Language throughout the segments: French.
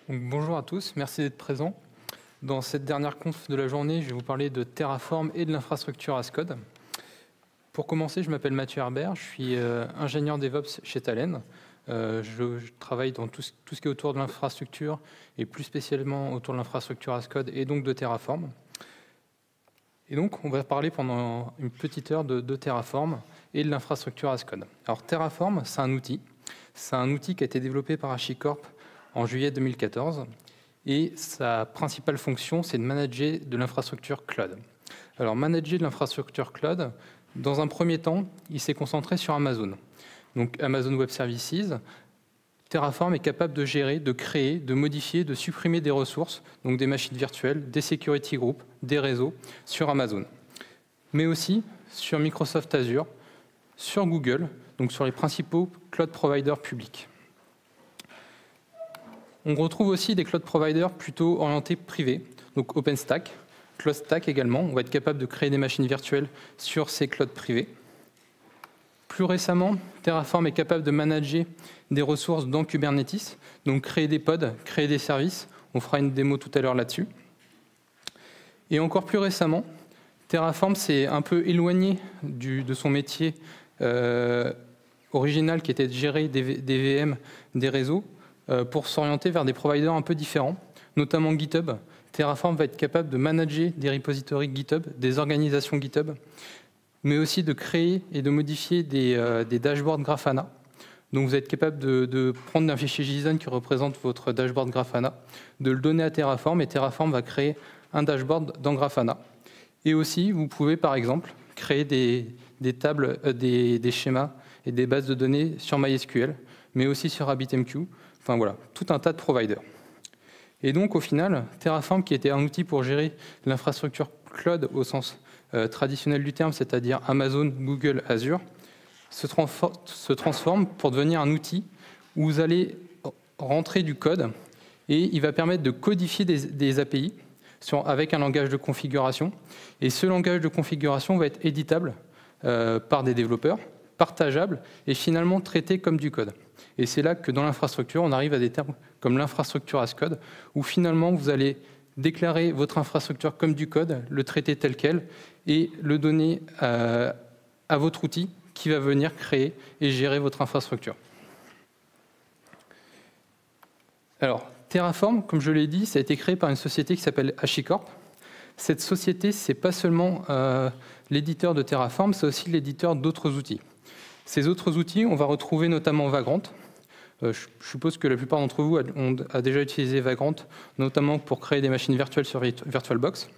Donc, bonjour à tous, merci d'être présents. Dans cette dernière conf de la journée, je vais vous parler de Terraform et de l'infrastructure as code. Pour commencer, je m'appelle Mathieu Herbert, je suis ingénieur DevOps chez Talend. Je travaille dans tout ce qui est autour de l'infrastructure et plus spécialement autour de l'infrastructure as code et donc de Terraform. Et donc, on va parler pendant une petite heure de Terraform et de l'infrastructure as code. Alors, Terraform, c'est un outil. C'est un outil qui a été développé par HashiCorp en juillet 2014. Et sa principale fonction, c'est de manager de l'infrastructure cloud. Alors, manager de l'infrastructure cloud, dans un premier temps, il s'est concentré sur Amazon. Donc, Amazon Web Services. Terraform est capable de gérer, de créer, de modifier, de supprimer des ressources, donc des machines virtuelles, des security groups, des réseaux sur Amazon. Mais aussi sur Microsoft Azure, sur Google, donc sur les principaux cloud providers publics. On retrouve aussi des cloud providers plutôt orientés privés, donc OpenStack, CloudStack également. On va être capable de créer des machines virtuelles sur ces clouds privés. Plus récemment, Terraform est capable de manager des ressources dans Kubernetes, donc créer des pods, créer des services. On fera une démo tout à l'heure là-dessus. Et encore plus récemment, Terraform s'est un peu éloigné de son métier original qui était de gérer des VM, des réseaux, pour s'orienter vers des providers un peu différents, notamment GitHub. Terraform va être capable de manager des repositories GitHub, des organisations GitHub, mais aussi de créer et de modifier des dashboards Grafana. Donc vous êtes capable de prendre un fichier JSON qui représente votre dashboard Grafana, de le donner à Terraform, et Terraform va créer un dashboard dans Grafana. Et aussi, vous pouvez par exemple créer des tables, des schémas et des bases de données sur MySQL, mais aussi sur RabbitMQ. Enfin voilà, tout un tas de providers. Et donc au final, Terraform, qui était un outil pour gérer l'infrastructure cloud au sens traditionnel du terme, c'est-à-dire Amazon, Google, Azure, se transforme pour devenir un outil où vous allez rentrer du code et il va permettre de codifier des API avec un langage de configuration. Et ce langage de configuration va être éditable par des développeurs, partageable et finalement traité comme du code. Et c'est là que dans l'infrastructure, on arrive à des termes comme l'infrastructure as code, où finalement vous allez déclarer votre infrastructure comme du code, le traiter tel quel, et le donner à votre outil qui va venir créer et gérer votre infrastructure. Alors, Terraform, comme je l'ai dit, ça a été créé par une société qui s'appelle HashiCorp. Cette société, ce n'est pas seulement l'éditeur de Terraform, c'est aussi l'éditeur d'autres outils. Ces autres outils, on va retrouver notamment Vagrant. Je suppose que la plupart d'entre vous ont déjà utilisé Vagrant, notamment pour créer des machines virtuelles sur VirtualBox.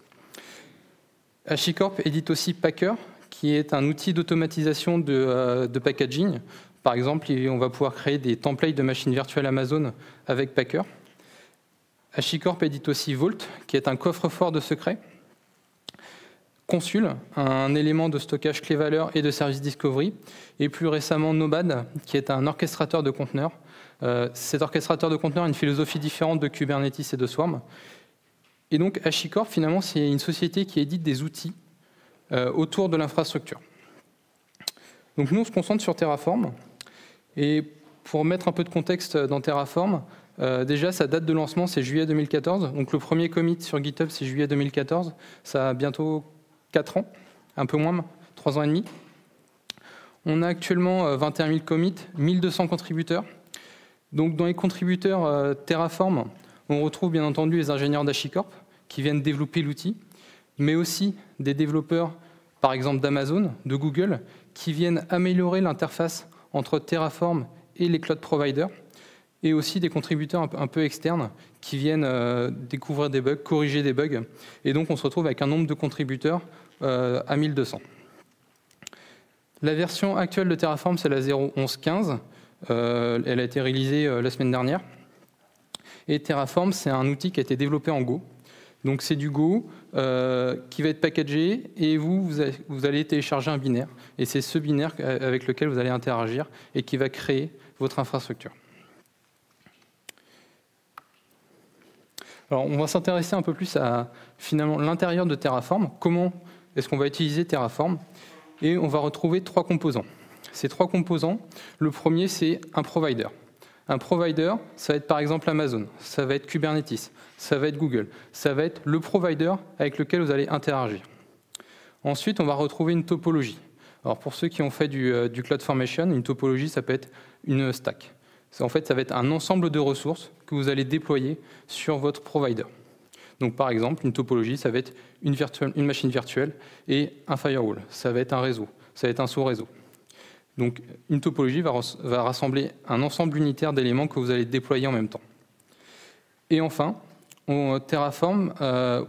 HashiCorp édite aussi Packer, qui est un outil d'automatisation de packaging. Par exemple, on va pouvoir créer des templates de machines virtuelles Amazon avec Packer. HashiCorp édite aussi Vault, qui est un coffre-fort de secrets. Consul, un élément de stockage clé-valeur et de service discovery, et plus récemment Nomad, qui est un orchestrateur de conteneurs. Cet orchestrateur de conteneurs a une philosophie différente de Kubernetes et de Swarm. Et donc HashiCorp, finalement, c'est une société qui édite des outils autour de l'infrastructure. Donc nous, on se concentre sur Terraform. Et pour mettre un peu de contexte dans Terraform, déjà, sa date de lancement, c'est juillet 2014. Donc le premier commit sur GitHub, c'est juillet 2014. Ça a bientôt 4 ans, un peu moins, 3 ans et demi. On a actuellement 21 000 commits, 1200 contributeurs. Donc dans les contributeurs Terraform, on retrouve bien entendu les ingénieurs d'HashiCorp qui viennent développer l'outil, mais aussi des développeurs, par exemple d'Amazon, de Google, qui viennent améliorer l'interface entre Terraform et les cloud providers, et aussi des contributeurs un peu externes qui viennent découvrir des bugs, corriger des bugs. Et donc on se retrouve avec un nombre de contributeurs à 1200. La version actuelle de Terraform, c'est la 0.11.15. Elle a été réalisée la semaine dernière. Et Terraform, c'est un outil qui a été développé en Go. Donc c'est du Go qui va être packagé et vous allez télécharger un binaire. Et c'est ce binaire avec lequel vous allez interagir et qui va créer votre infrastructure. Alors on va s'intéresser un peu plus à finalement l'intérieur de Terraform. Comment est-ce qu'on va utiliser Terraform? Et on va retrouver 3 composants. Ces 3 composants, le premier c'est un provider. Un provider, ça va être par exemple Amazon, ça va être Kubernetes, ça va être Google, ça va être le provider avec lequel vous allez interagir. Ensuite, on va retrouver une topologie. Alors pour ceux qui ont fait du CloudFormation, une topologie, ça peut être une stack. En fait, ça va être un ensemble de ressources que vous allez déployer sur votre provider. Donc par exemple, une topologie, ça va être une machine virtuelle et un firewall. Ça va être un réseau, ça va être un sous-réseau. Donc une topologie va rassembler un ensemble unitaire d'éléments que vous allez déployer en même temps. Et enfin, Terraform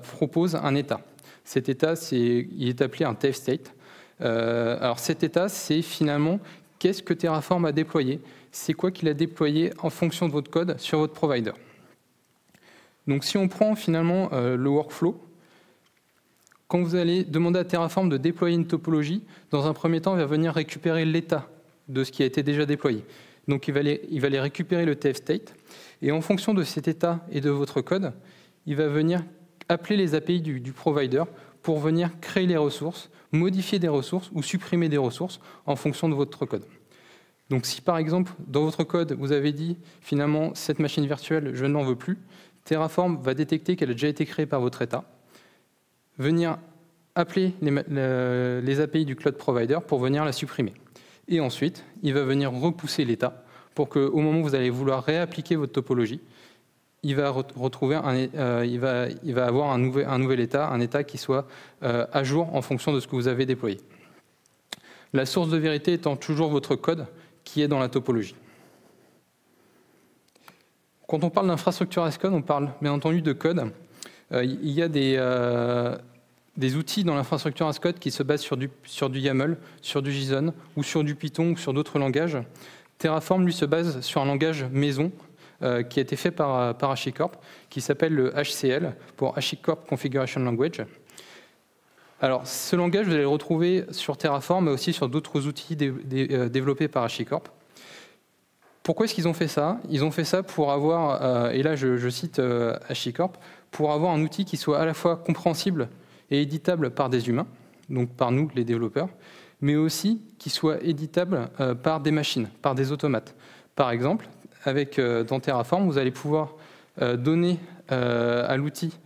propose un état. Cet état, il est appelé un TF state. Alors cet état, c'est finalement qu'est-ce que Terraform a déployé, c'est quoi qu'il a déployé en fonction de votre code sur votre provider. Donc si on prend finalement le workflow, quand vous allez demander à Terraform de déployer une topologie, dans un premier temps, il va venir récupérer l'état de ce qui a été déjà déployé. Donc il va aller récupérer le TF state, et en fonction de cet état et de votre code, il va venir appeler les API du provider pour venir créer les ressources, modifier des ressources ou supprimer des ressources en fonction de votre code. Donc si par exemple, dans votre code, vous avez dit finalement cette machine virtuelle, je n'en veux plus, Terraform va détecter qu'elle a déjà été créée par votre état, venir appeler les API du cloud provider pour venir la supprimer. Et ensuite, il va venir repousser l'état pour qu'au moment où vous allez vouloir réappliquer votre topologie, il va avoir un nouvel état, un état qui soit à jour en fonction de ce que vous avez déployé. La source de vérité étant toujours votre code qui est dans la topologie. Quand on parle d'infrastructure as code, on parle bien entendu de code. Il y a des outils dans l'infrastructure as code qui se basent sur du YAML, sur du JSON ou sur du Python ou sur d'autres langages. Terraform, lui, se base sur un langage maison qui a été fait par HashiCorp, qui s'appelle le HCL, pour HashiCorp Configuration Language. Alors, ce langage, vous allez le retrouver sur Terraform, mais aussi sur d'autres outils développés par HashiCorp. Pourquoi est-ce qu'ils ont fait ça? Ils ont fait ça pour avoir, et là je cite HashiCorp, pour avoir un outil qui soit à la fois compréhensible et éditable par des humains, donc par nous, les développeurs, mais aussi qui soit éditable par des machines, par des automates. Par exemple, dans Terraform, vous allez pouvoir donner à l'outil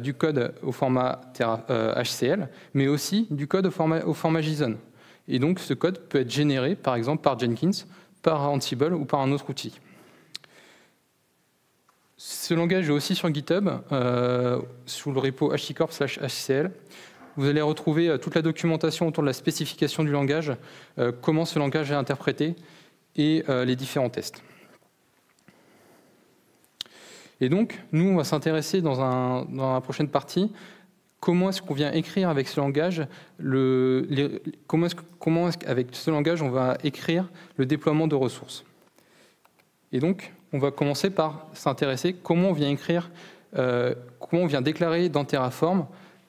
du code au format HCL, mais aussi du code au format JSON. Et donc ce code peut être généré, par exemple, par Jenkins, par Ansible ou par un autre outil. Ce langage est aussi sur GitHub, sous le repo HashiCorp/HCL. Vous allez retrouver toute la documentation autour de la spécification du langage, comment ce langage est interprété et les différents tests. Et donc, nous, on va s'intéresser dans la prochaine partie comment est-ce qu'on vient écrire avec ce langage, comment est-ce qu'avec ce langage, on va écrire le déploiement de ressources. Et donc, on va commencer par s'intéresser comment on vient écrire, comment on vient déclarer dans Terraform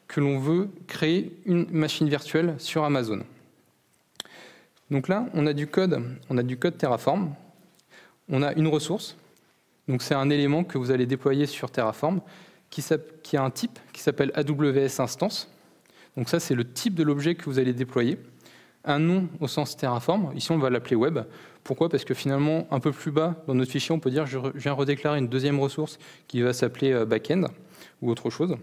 que l'on veut créer une machine virtuelle sur Amazon. Donc là, on a du code Terraform, on a une ressource, donc c'est un élément que vous allez déployer sur Terraform, qui a un type qui s'appelle AWS Instance. Donc ça, c'est le type de l'objet que vous allez déployer. Un nom au sens Terraform, ici on va l'appeler Web. Pourquoi? Parce que finalement, un peu plus bas dans notre fichier, on peut dire je viens redéclarer une deuxième ressource qui va s'appeler Backend ou autre chose.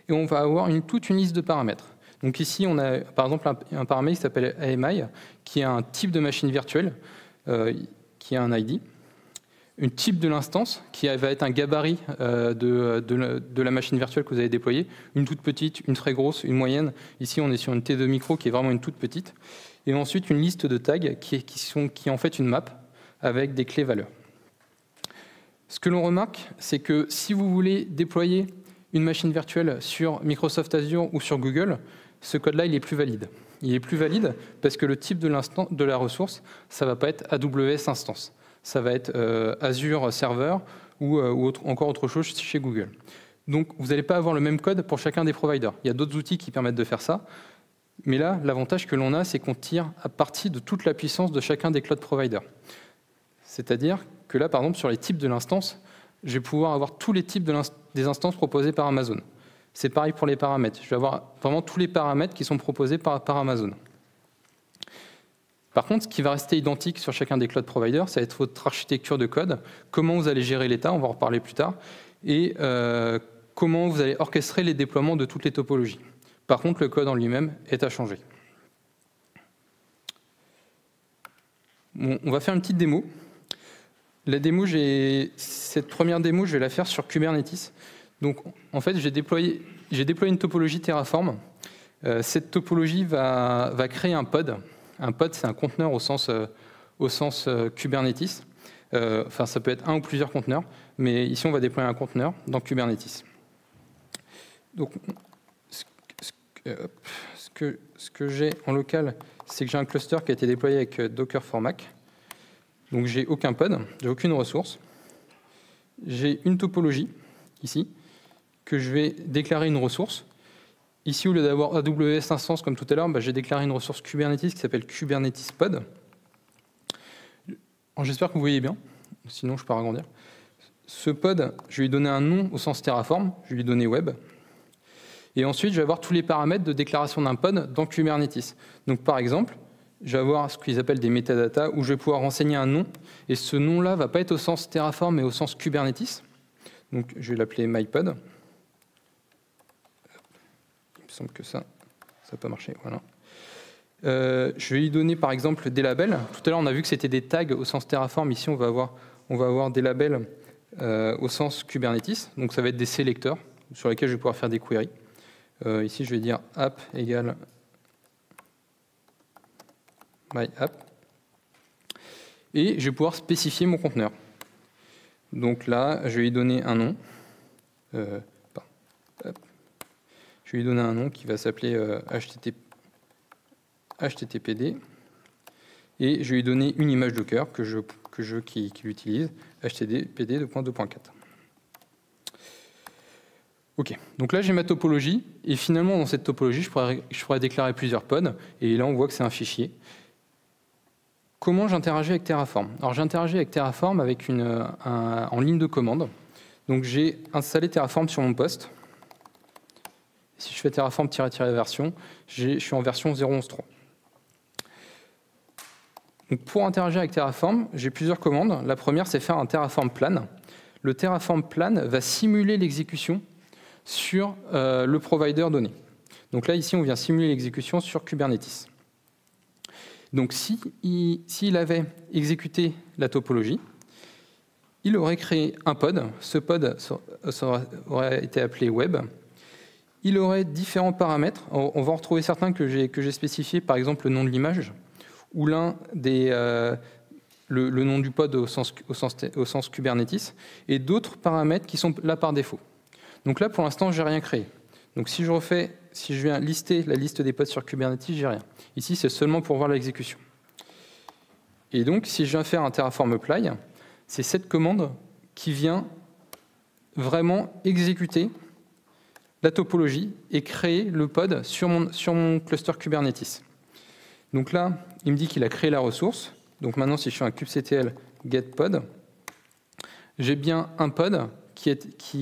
Et on va avoir toute une liste de paramètres. Donc ici, on a par exemple un paramètre qui s'appelle AMI, qui est un type de machine virtuelle, qui a un ID. Un type de l'instance qui va être un gabarit de la machine virtuelle que vous avez déployée, une toute petite, une très grosse, une moyenne. Ici, on est sur une T2 micro qui est vraiment une toute petite. Et ensuite, une liste de tags qui est en fait une map avec des clés valeurs. Ce que l'on remarque, c'est que si vous voulez déployer une machine virtuelle sur Microsoft Azure ou sur Google, ce code-là, il est plus valide. il est plus valide parce que le type de la ressource, ça ne va pas être AWS Instance. Ça va être Azure Server ou encore autre chose chez Google. Donc, vous n'allez pas avoir le même code pour chacun des providers. Il y a d'autres outils qui permettent de faire ça. Mais là, l'avantage que l'on a, c'est qu'on tire à partir de toute la puissance de chacun des cloud providers. C'est-à-dire que là, par exemple, sur les types de l'instance, je vais pouvoir avoir tous les types des instances proposées par Amazon. C'est pareil pour les paramètres. Je vais avoir vraiment tous les paramètres qui sont proposés par Amazon. Par contre, ce qui va rester identique sur chacun des cloud providers, ça va être votre architecture de code, comment vous allez gérer l'état, on va en reparler plus tard, et comment vous allez orchestrer les déploiements de toutes les topologies. Par contre, le code en lui-même est à changer. Bon, on va faire une petite démo. Cette première démo, je vais la faire sur Kubernetes. Donc, en fait, j'ai déployé une topologie Terraform. Cette topologie va créer un pod. Un pod, c'est un conteneur au sens Kubernetes. Enfin, ça peut être un ou plusieurs conteneurs, mais ici, on va déployer un conteneur dans Kubernetes. Donc, ce que j'ai en local, c'est que j'ai un cluster qui a été déployé avec Docker for Mac. Donc, j'ai aucun pod, j'ai aucune ressource. J'ai une topologie, ici, que je vais déclarer une ressource. Ici, au lieu d'avoir AWS Instance comme tout à l'heure, j'ai déclaré une ressource Kubernetes qui s'appelle Kubernetes Pod. J'espère que vous voyez bien, sinon je peux agrandir. Ce pod, je vais lui donner un nom au sens Terraform, je vais lui donner Web. Et ensuite, je vais avoir tous les paramètres de déclaration d'un pod dans Kubernetes. Donc par exemple, je vais avoir ce qu'ils appellent des métadatas où je vais pouvoir renseigner un nom. Et ce nom-là ne va pas être au sens Terraform, mais au sens Kubernetes. Donc je vais l'appeler MyPod. Il me semble que ça n'a pas marché. Voilà. Je vais lui donner par exemple des labels. Tout à l'heure, on a vu que c'était des tags au sens Terraform. Ici, on va avoir des labels au sens Kubernetes. Donc ça va être des sélecteurs sur lesquels je vais pouvoir faire des queries. Ici, je vais dire app égale myApp. Et je vais pouvoir spécifier mon conteneur. Donc là, je vais lui donner un nom. Je vais lui donner un nom qui va s'appeler HTTPD. Et je vais lui donner une image Docker qui l'utilise, HTTPD 2.2.4. Ok, donc là j'ai ma topologie, et finalement dans cette topologie, je pourrais déclarer plusieurs pods, et là on voit que c'est un fichier. Comment j'interagis avec Terraform? Alors j'interagis avec Terraform en ligne de commande. Donc j'ai installé Terraform sur mon poste. Si je fais Terraform-version, je suis en version 0.11.3. Donc pour interagir avec Terraform, j'ai plusieurs commandes. La première, c'est faire un Terraform plan. Le Terraform plan va simuler l'exécution sur le provider donné. Donc là, ici, on vient simuler l'exécution sur Kubernetes. Donc s'il avait exécuté la topologie, il aurait créé un pod. Ce pod aurait été appelé Web. Il aurait différents paramètres. On va en retrouver certains que j'ai spécifiés, par exemple le nom de l'image, ou le nom du pod au sens Kubernetes, et d'autres paramètres qui sont là par défaut. Donc là, pour l'instant, je n'ai rien créé. Donc si je viens lister la liste des pods sur Kubernetes, j'ai rien. Ici, c'est seulement pour voir l'exécution. Et donc, si je viens faire un Terraform apply, c'est cette commande qui vient vraiment exécuter la topologie et créer le pod sur mon cluster Kubernetes. Donc là, il me dit qu'il a créé la ressource. Donc maintenant, si je fais un kubectl getPod, j'ai bien un pod qui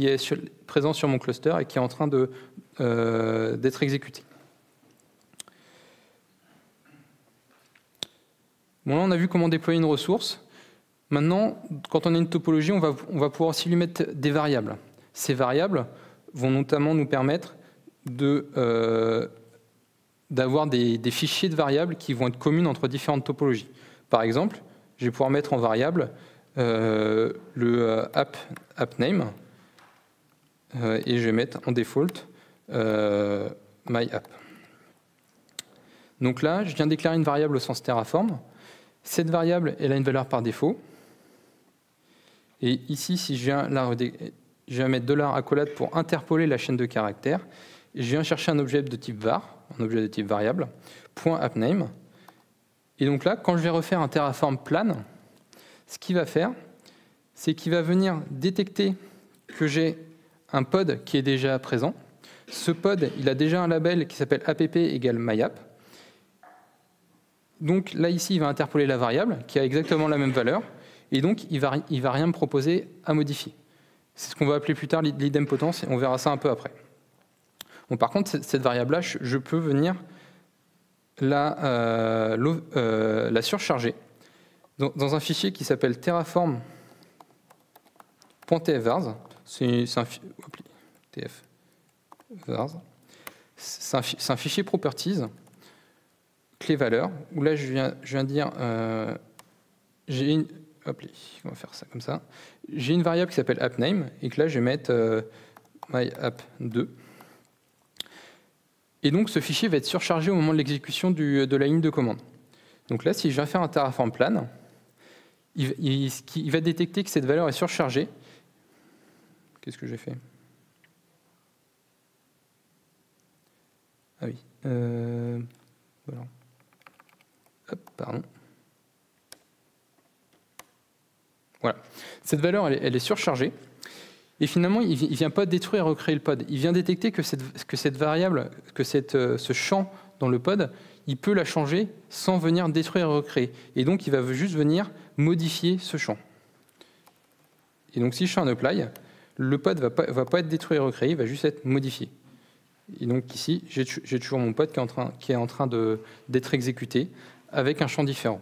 est présent sur mon cluster et qui est en train d'être exécuté. Bon, là, on a vu comment déployer une ressource. Maintenant, quand on a une topologie, on va pouvoir aussi lui mettre des variables. Ces variables vont notamment nous permettre d'avoir des fichiers de variables qui vont être communes entre différentes topologies. Par exemple, je vais pouvoir mettre en variable le app name et je vais mettre en default myApp. Donc là, je viens déclarer une variable au sens Terraform. Cette variable, elle a une valeur par défaut. Et ici, si je viens mettre $accolade pour interpoler la chaîne de caractères, et je viens chercher un objet de type var. un objet de type variable, .appName. Et donc là, quand je vais refaire un Terraform plan, ce qu'il va faire, c'est qu'il va venir détecter que j'ai un pod qui est déjà présent. Ce pod, il a déjà un label qui s'appelle app égale myapp. Donc là, ici, il va interpoler la variable qui a exactement la même valeur. Et donc, il va rien me proposer à modifier. C'est ce qu'on va appeler plus tard l'idempotence, et on verra ça un peu après. Bon, par contre, cette variable-là, je peux venir la surcharger dans un fichier qui s'appelle terraform.tfvars. C'est un fichier properties, clé valeur, où là, je viens dire, j'ai une... on va faire ça comme ça. J'ai une variable qui s'appelle appName, et que là, je vais mettre myapp2. Et donc, ce fichier va être surchargé au moment de l'exécution de la ligne de commande. Donc là, si je viens faire un Terraform plan, il va détecter que cette valeur est surchargée. Qu'est-ce que j'ai fait? Ah oui. Voilà. Hop, pardon. Voilà. Cette valeur, elle est surchargée. Et finalement, il ne vient pas détruire et recréer le pod. Il vient détecter que cette variable, ce champ dans le pod, il peut la changer sans venir détruire et recréer. Et donc, il va juste venir modifier ce champ. Et donc, si je fais un apply, le pod ne va pas être détruit et recréé, il va juste être modifié. Et donc ici, j'ai toujours mon pod qui est en train d'être exécuté avec un champ différent.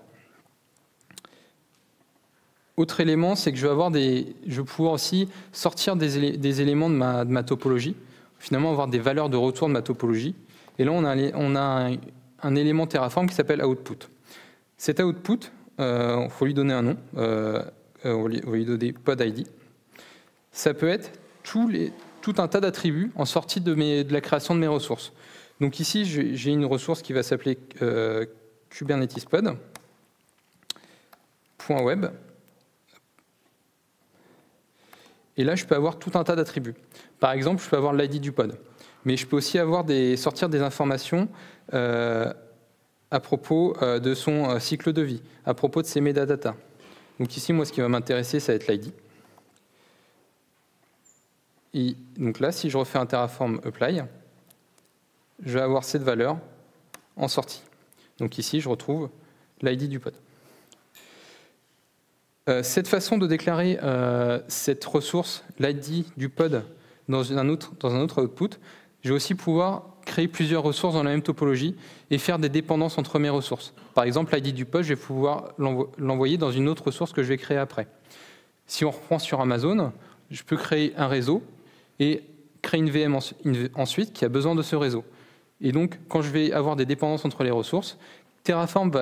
Autre élément, c'est que je vais pouvoir aussi sortir des éléments de ma topologie, finalement avoir des valeurs de retour de ma topologie. Et là, on a un élément Terraform qui s'appelle output. Cet output, il faut lui donner un nom, on va lui donner pod ID. Ça peut être tout un tas d'attributs en sortie de la création de mes ressources. Donc ici, j'ai une ressource qui va s'appeler Kubernetes pod .web. Et là, je peux avoir tout un tas d'attributs. Par exemple, je peux avoir l'ID du pod. Mais je peux aussi sortir des informations à propos de son cycle de vie, à propos de ses metadata. Donc ici, moi, ce qui va m'intéresser, ça va être l'ID. Et donc là, si je refais un Terraform apply, je vais avoir cette valeur en sortie. Donc ici, je retrouve l'ID du pod. Cette façon de déclarer cette ressource, l'ID du pod, dans un autre output, je vais aussi pouvoir créer plusieurs ressources dans la même topologie et faire des dépendances entre mes ressources. Par exemple, l'ID du pod, je vais pouvoir l'envoyer dans une autre ressource que je vais créer après. Si on reprend sur Amazon, je peux créer un réseau et créer une VM ensuite qui a besoin de ce réseau. Et donc, quand je vais avoir des dépendances entre les ressources, Terraform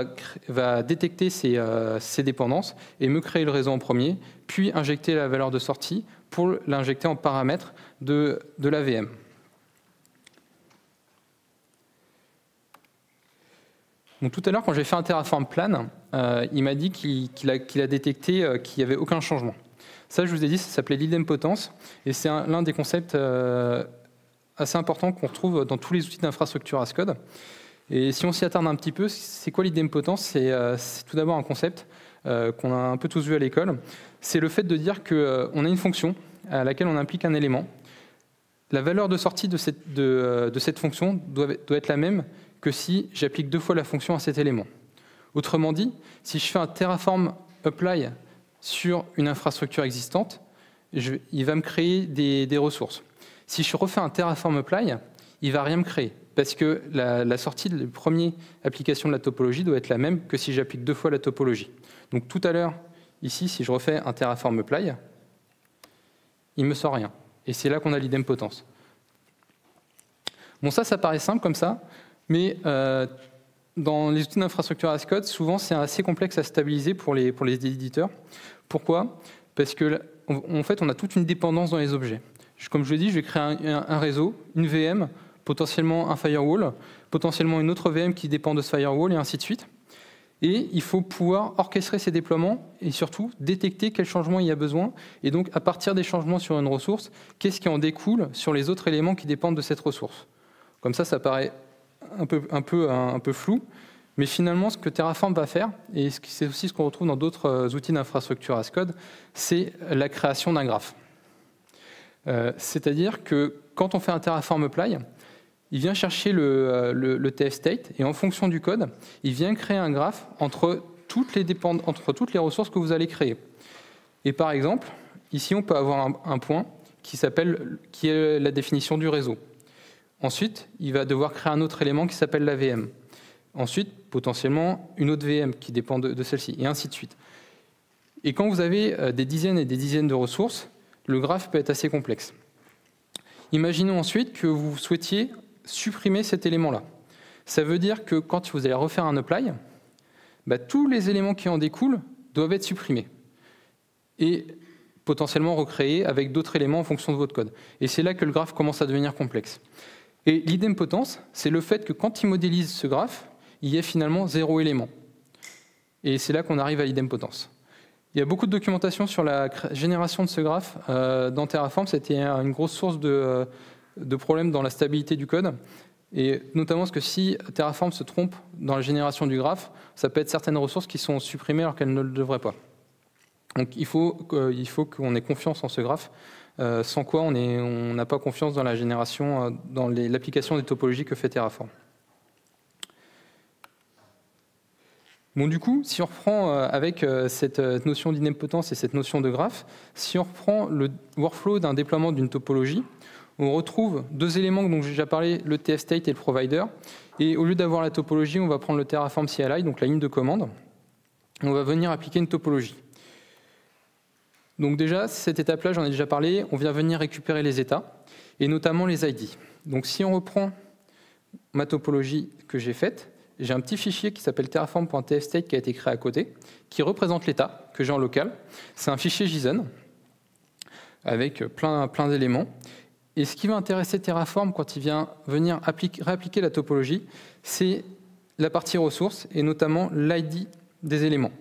va détecter ces dépendances et me créer le réseau en premier, puis injecter la valeur de sortie pour l'injecter en paramètre de la VM. Donc, tout à l'heure, quand j'ai fait un Terraform plan, il m'a dit qu'il a détecté qu'il n'y avait aucun changement. Ça, je vous ai dit, ça s'appelait l'idempotence, et c'est l'un des concepts assez importants qu'on retrouve dans tous les outils d'infrastructure as code. Et si on s'y attarde un petit peu, c'est quoi l'idempotence? C'est tout d'abord un concept qu'on a un peu tous vu à l'école. C'est le fait de dire qu'on a une fonction à laquelle on implique un élément. La valeur de sortie de cette fonction doit être la même que si j'applique 2 fois la fonction à cet élément. Autrement dit, si je fais un Terraform apply sur une infrastructure existante, il va me créer des ressources. Si je refais un Terraform apply, il ne va rien me créer, parce que la sortie de la première application de la topologie doit être la même que si j'applique 2 fois la topologie. Donc tout à l'heure, ici, si je refais un Terraform apply, il ne me sort rien. Et c'est là qu'on a l'idempotence. Bon, ça paraît simple comme ça, mais dans les outils d'infrastructure as code, souvent, c'est assez complexe à stabiliser pour les éditeurs. Pourquoi? Parce qu'en fait, on a toute une dépendance dans les objets. Comme je l'ai dit, je vais créer un réseau, une VM, potentiellement un firewall, potentiellement une autre VM qui dépend de ce firewall, et ainsi de suite. Et il faut pouvoir orchestrer ces déploiements et surtout détecter quels changements il y a besoin. Et donc, à partir des changements sur une ressource, qu'est-ce qui en découle sur les autres éléments qui dépendent de cette ressource. Comme ça paraît un peu flou, mais finalement, ce que Terraform va faire, et c'est aussi ce qu'on retrouve dans d'autres outils d'infrastructure as code, c'est la création d'un graphe. C'est-à-dire que quand on fait un Terraform apply, il vient chercher le TF state, et en fonction du code, il vient créer un graphe entre toutes les ressources que vous allez créer. Et par exemple, ici, on peut avoir un point qui est la définition du réseau. Ensuite, il va devoir créer un autre élément qui s'appelle la VM. Ensuite, potentiellement, une autre VM qui dépend de celle-ci, et ainsi de suite. Et quand vous avez des dizaines et des dizaines de ressources, le graphe peut être assez complexe. Imaginons ensuite que vous souhaitiez supprimer cet élément-là. Ça veut dire que quand vous allez refaire un apply, tous les éléments qui en découlent doivent être supprimés et potentiellement recréés avec d'autres éléments en fonction de votre code. Et c'est là que le graphe commence à devenir complexe. Et l'idempotence, c'est le fait que quand il modélise ce graphe, il y ait finalement 0 élément. Et c'est là qu'on arrive à l'idempotence. Il y a beaucoup de documentation sur la génération de ce graphe dans Terraform. C'était une grosse source de problèmes dans la stabilité du code. Et notamment parce que si Terraform se trompe dans la génération du graphe, ça peut être certaines ressources qui sont supprimées alors qu'elles ne le devraient pas. Donc il faut qu'on ait confiance en ce graphe, sans quoi on n'a pas confiance dans la génération, dans l'application des topologies que fait Terraform. Bon, du coup, si on reprend avec cette notion d'idempotence et cette notion de graphe, si on reprend le workflow d'un déploiement d'une topologie, on retrouve deux éléments dont j'ai déjà parlé, le TF state et le provider. Et au lieu d'avoir la topologie, on va prendre le Terraform CLI, donc la ligne de commande. On va venir appliquer une topologie. Donc déjà, cette étape-là, j'en ai déjà parlé, on vient venir récupérer les états, et notamment les ID. Donc si on reprend ma topologie que j'ai faite, j'ai un petit fichier qui s'appelle terraform.tfstate qui a été créé à côté, qui représente l'état que j'ai en local. C'est un fichier JSON avec plein d'éléments. Et ce qui va intéresser Terraform quand il vient venir réappliquer la topologie, c'est la partie ressources et notamment l'ID des éléments.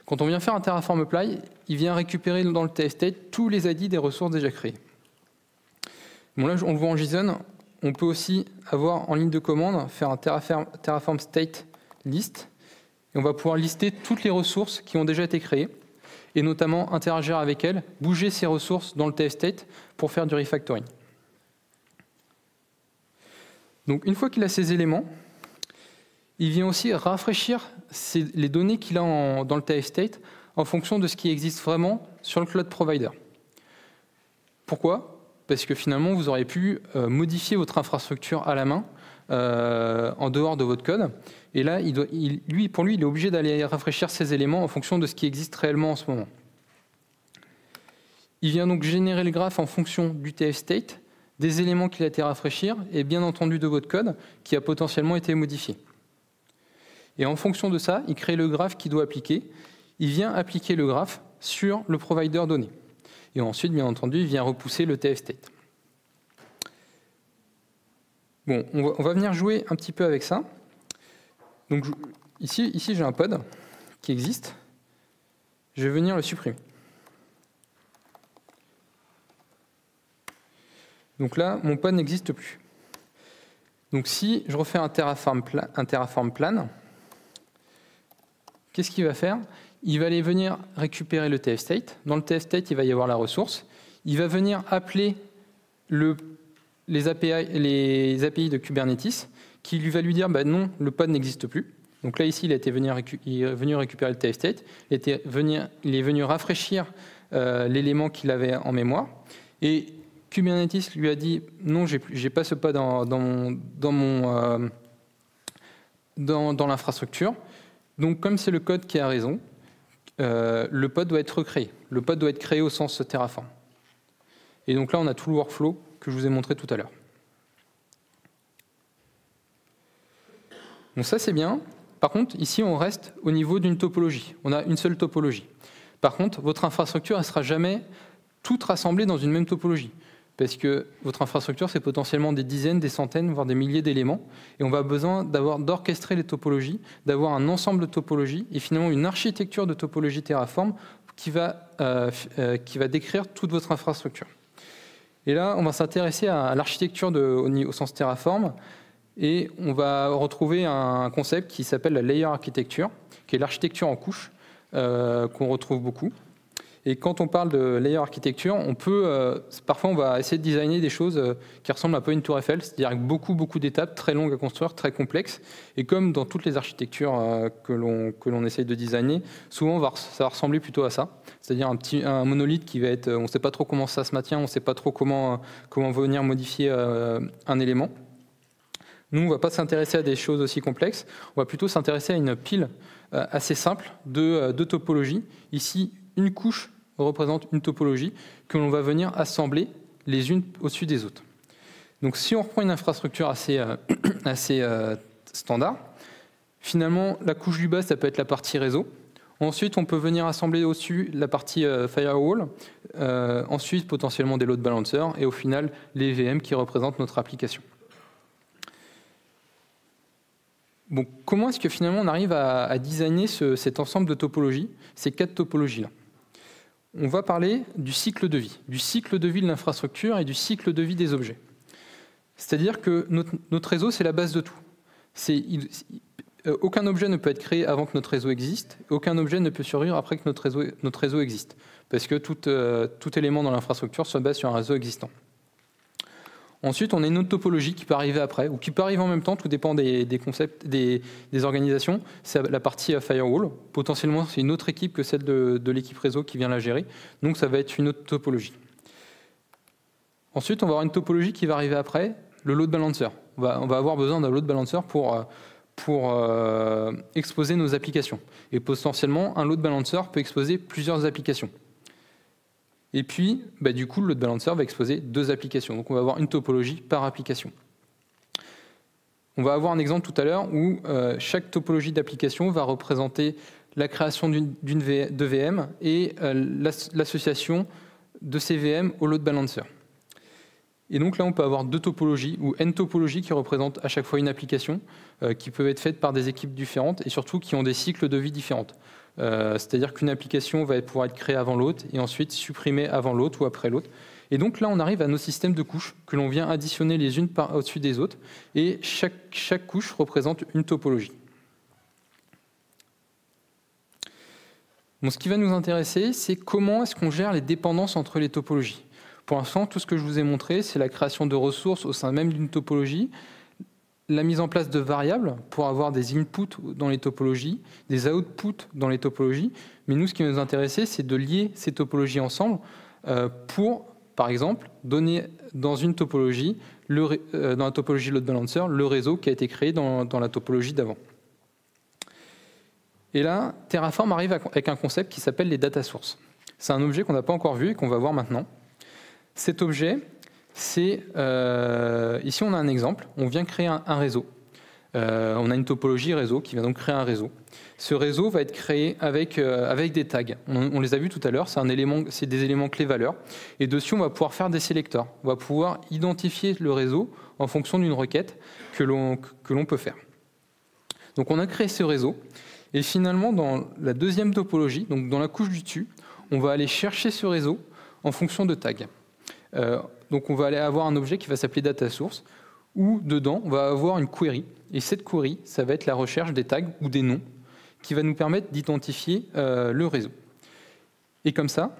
Quand on vient faire un Terraform apply, il vient récupérer dans le tfstate tous les ID des ressources déjà créées. Bon, là, on le voit en JSON. On peut aussi avoir en ligne de commande, faire un Terraform state list, et on va pouvoir lister toutes les ressources qui ont déjà été créées, et notamment interagir avec elles, bouger ces ressources dans le tfstate pour faire du refactoring. Donc une fois qu'il a ces éléments, il vient aussi rafraîchir les données qu'il a dans le tfstate en fonction de ce qui existe vraiment sur le cloud provider. Pourquoi ? Parce que finalement, vous auriez pu modifier votre infrastructure à la main, en dehors de votre code. Et là, pour lui, il est obligé d'aller rafraîchir ces éléments en fonction de ce qui existe réellement en ce moment. Il vient donc générer le graphe en fonction du tfstate, des éléments qu'il a été rafraîchir, et bien entendu de votre code qui a potentiellement été modifié. Et en fonction de ça, il crée le graphe qu'il doit appliquer. Il vient appliquer le graphe sur le provider donné. Et ensuite, bien entendu, il vient repousser le tfstate. Bon, on va venir jouer un petit peu avec ça. Donc ici j'ai un pod qui existe. Je vais venir le supprimer. Donc là, mon pod n'existe plus. Donc si je refais un Terraform plan, qu'est-ce qu'il va faire ? Il va aller venir récupérer le tfstate. Dans le tfstate, il va y avoir la ressource. Il va venir appeler les API de Kubernetes, qui va lui dire non, le pod n'existe plus. Donc là, ici, il est venu récupérer le tfstate. Il est venu rafraîchir l'élément qu'il avait en mémoire. Et Kubernetes lui a dit non, j'ai pas ce pod dans l'infrastructure. Donc comme c'est le code qui a raison, le pod doit être recréé. Le pod doit être créé au sens Terraform. Et donc là, on a tout le workflow que je vous ai montré tout à l'heure. Donc ça, c'est bien. Par contre, ici, on reste au niveau d'une topologie. On a une seule topologie. Par contre, votre infrastructure ne sera jamais toute rassemblée dans une même topologie. Parce que votre infrastructure, c'est potentiellement des dizaines, des centaines, voire des milliers d'éléments. Et on va besoin d'orchestrer les topologies, d'avoir un ensemble de topologies et finalement une architecture de topologie Terraform qui va décrire toute votre infrastructure. Et là, on va s'intéresser à l'architecture au sens Terraform. Et on va retrouver un concept qui s'appelle la layer architecture, qui est l'architecture en couches, qu'on retrouve beaucoup. Et quand on parle de layer architecture, parfois on va essayer de designer des choses qui ressemblent un peu à une tour Eiffel, c'est-à-dire avec beaucoup d'étapes, très longues à construire, très complexes. Et comme dans toutes les architectures que l'on essaye de designer, souvent ça va ressembler plutôt à ça. C'est-à-dire un monolithe qui va être, on ne sait pas trop comment ça se maintient, on ne sait pas trop comment venir modifier un élément. Nous, on ne va pas s'intéresser à des choses aussi complexes, on va plutôt s'intéresser à une pile assez simple de topologies. Ici, une couche représente une topologie que l'on va venir assembler les unes au-dessus des autres. Donc si on reprend une infrastructure assez standard, finalement, la couche du bas, ça peut être la partie réseau. Ensuite, on peut venir assembler au-dessus la partie firewall, ensuite potentiellement des load balancers, et au final, les VM qui représentent notre application. Bon, comment est-ce que finalement on arrive à designer cet ensemble de topologies, ces 4 topologies-là? On va parler du cycle de vie de l'infrastructure et du cycle de vie des objets. C'est-à-dire que notre réseau, c'est la base de tout. Aucun objet ne peut être créé avant que notre réseau existe, aucun objet ne peut survivre après que notre réseau existe, parce que tout élément dans l'infrastructure se base sur un réseau existant. Ensuite, on a une autre topologie qui peut arriver après, ou qui peut arriver en même temps, tout dépend des concepts, des organisations. C'est la partie firewall. Potentiellement, c'est une autre équipe que celle de l'équipe réseau qui vient la gérer. Donc, ça va être une autre topologie. Ensuite, on va avoir une topologie qui va arriver après, le load balancer. On va avoir besoin d'un load balancer pour exposer nos applications. Et potentiellement, un load balancer peut exposer plusieurs applications. Et puis, du coup, le load balancer va exposer 2 applications. Donc, on va avoir une topologie par application. On va avoir un exemple tout à l'heure où chaque topologie d'application va représenter la création de VM et l'association de ces VM au load balancer. Et donc là, on peut avoir 2 topologies ou n topologies qui représentent à chaque fois une application qui peuvent être faites par des équipes différentes et surtout qui ont des cycles de vie différents. C'est-à-dire qu'une application va pouvoir être créée avant l'autre et ensuite supprimée avant l'autre ou après l'autre. Et donc là, on arrive à nos systèmes de couches que l'on vient additionner les unes au-dessus des autres et chaque couche représente une topologie. Bon, ce qui va nous intéresser, c'est comment est-ce qu'on gère les dépendances entre les topologies. Pour l'instant, tout ce que je vous ai montré, c'est la création de ressources au sein même d'une topologie, la mise en place de variables pour avoir des inputs dans les topologies, des outputs dans les topologies. Mais nous, ce qui nous intéressait, c'est de lier ces topologies ensemble pour, par exemple, donner dans une topologie, dans la topologie load balancer, le réseau qui a été créé dans la topologie d'avant. Et là, Terraform arrive avec un concept qui s'appelle les data sources. C'est un objet qu'on n'a pas encore vu et qu'on va voir maintenant. Cet objet, ici on a un exemple, on vient créer un réseau. On a une topologie réseau qui vient donc créer un réseau. Ce réseau va être créé avec des tags. On les a vus tout à l'heure, c'est des éléments clés-valeurs. Et dessus, on va pouvoir faire des sélecteurs. On va pouvoir identifier le réseau en fonction d'une requête que l'on peut faire. Donc on a créé ce réseau. Et finalement, dans la deuxième topologie, donc dans la couche du dessus, on va aller chercher ce réseau en fonction de tags. Donc on va aller avoir un objet qui va s'appeler data source, où dedans on va avoir une query, et cette query, ça va être la recherche des tags ou des noms, qui va nous permettre d'identifier le réseau. Et comme ça,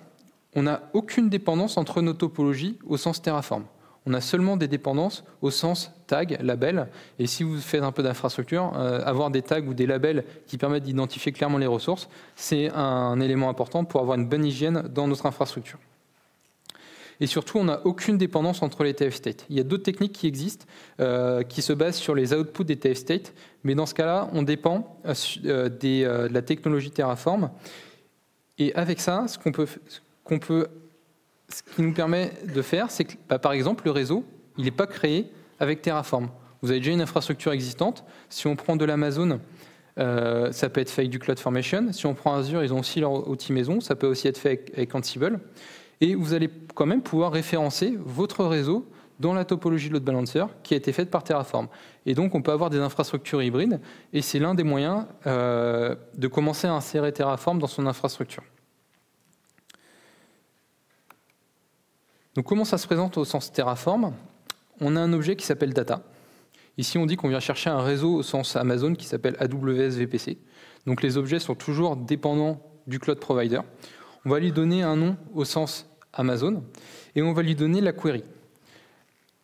on n'a aucune dépendance entre nos topologies au sens Terraform. On a seulement des dépendances au sens tag, label, et si vous faites un peu d'infrastructure, avoir des tags ou des labels qui permettent d'identifier clairement les ressources, c'est un élément important pour avoir une bonne hygiène dans notre infrastructure. Et surtout, on n'a aucune dépendance entre les TF state. Il y a d'autres techniques qui existent, qui se basent sur les outputs des TF state, mais dans ce cas-là, on dépend de la technologie Terraform. Et avec ça, ce qui nous permet de faire, c'est que, par exemple, le réseau, il n'est pas créé avec Terraform. Vous avez déjà une infrastructure existante. Si on prend de l'Amazon, ça peut être fait avec du CloudFormation. Si on prend Azure, ils ont aussi leur outil maison. Ça peut aussi être fait avec Ansible. Et vous allez quand même pouvoir référencer votre réseau dans la topologie load balancer qui a été faite par Terraform. Et donc, on peut avoir des infrastructures hybrides, et c'est l'un des moyens de commencer à insérer Terraform dans son infrastructure. Donc, comment ça se présente au sens Terraform? On a un objet qui s'appelle data. Ici, on dit qu'on vient chercher un réseau au sens Amazon qui s'appelle AWS VPC. Donc les objets sont toujours dépendants du cloud provider. On va lui donner un nom au sens Amazon et on va lui donner la query.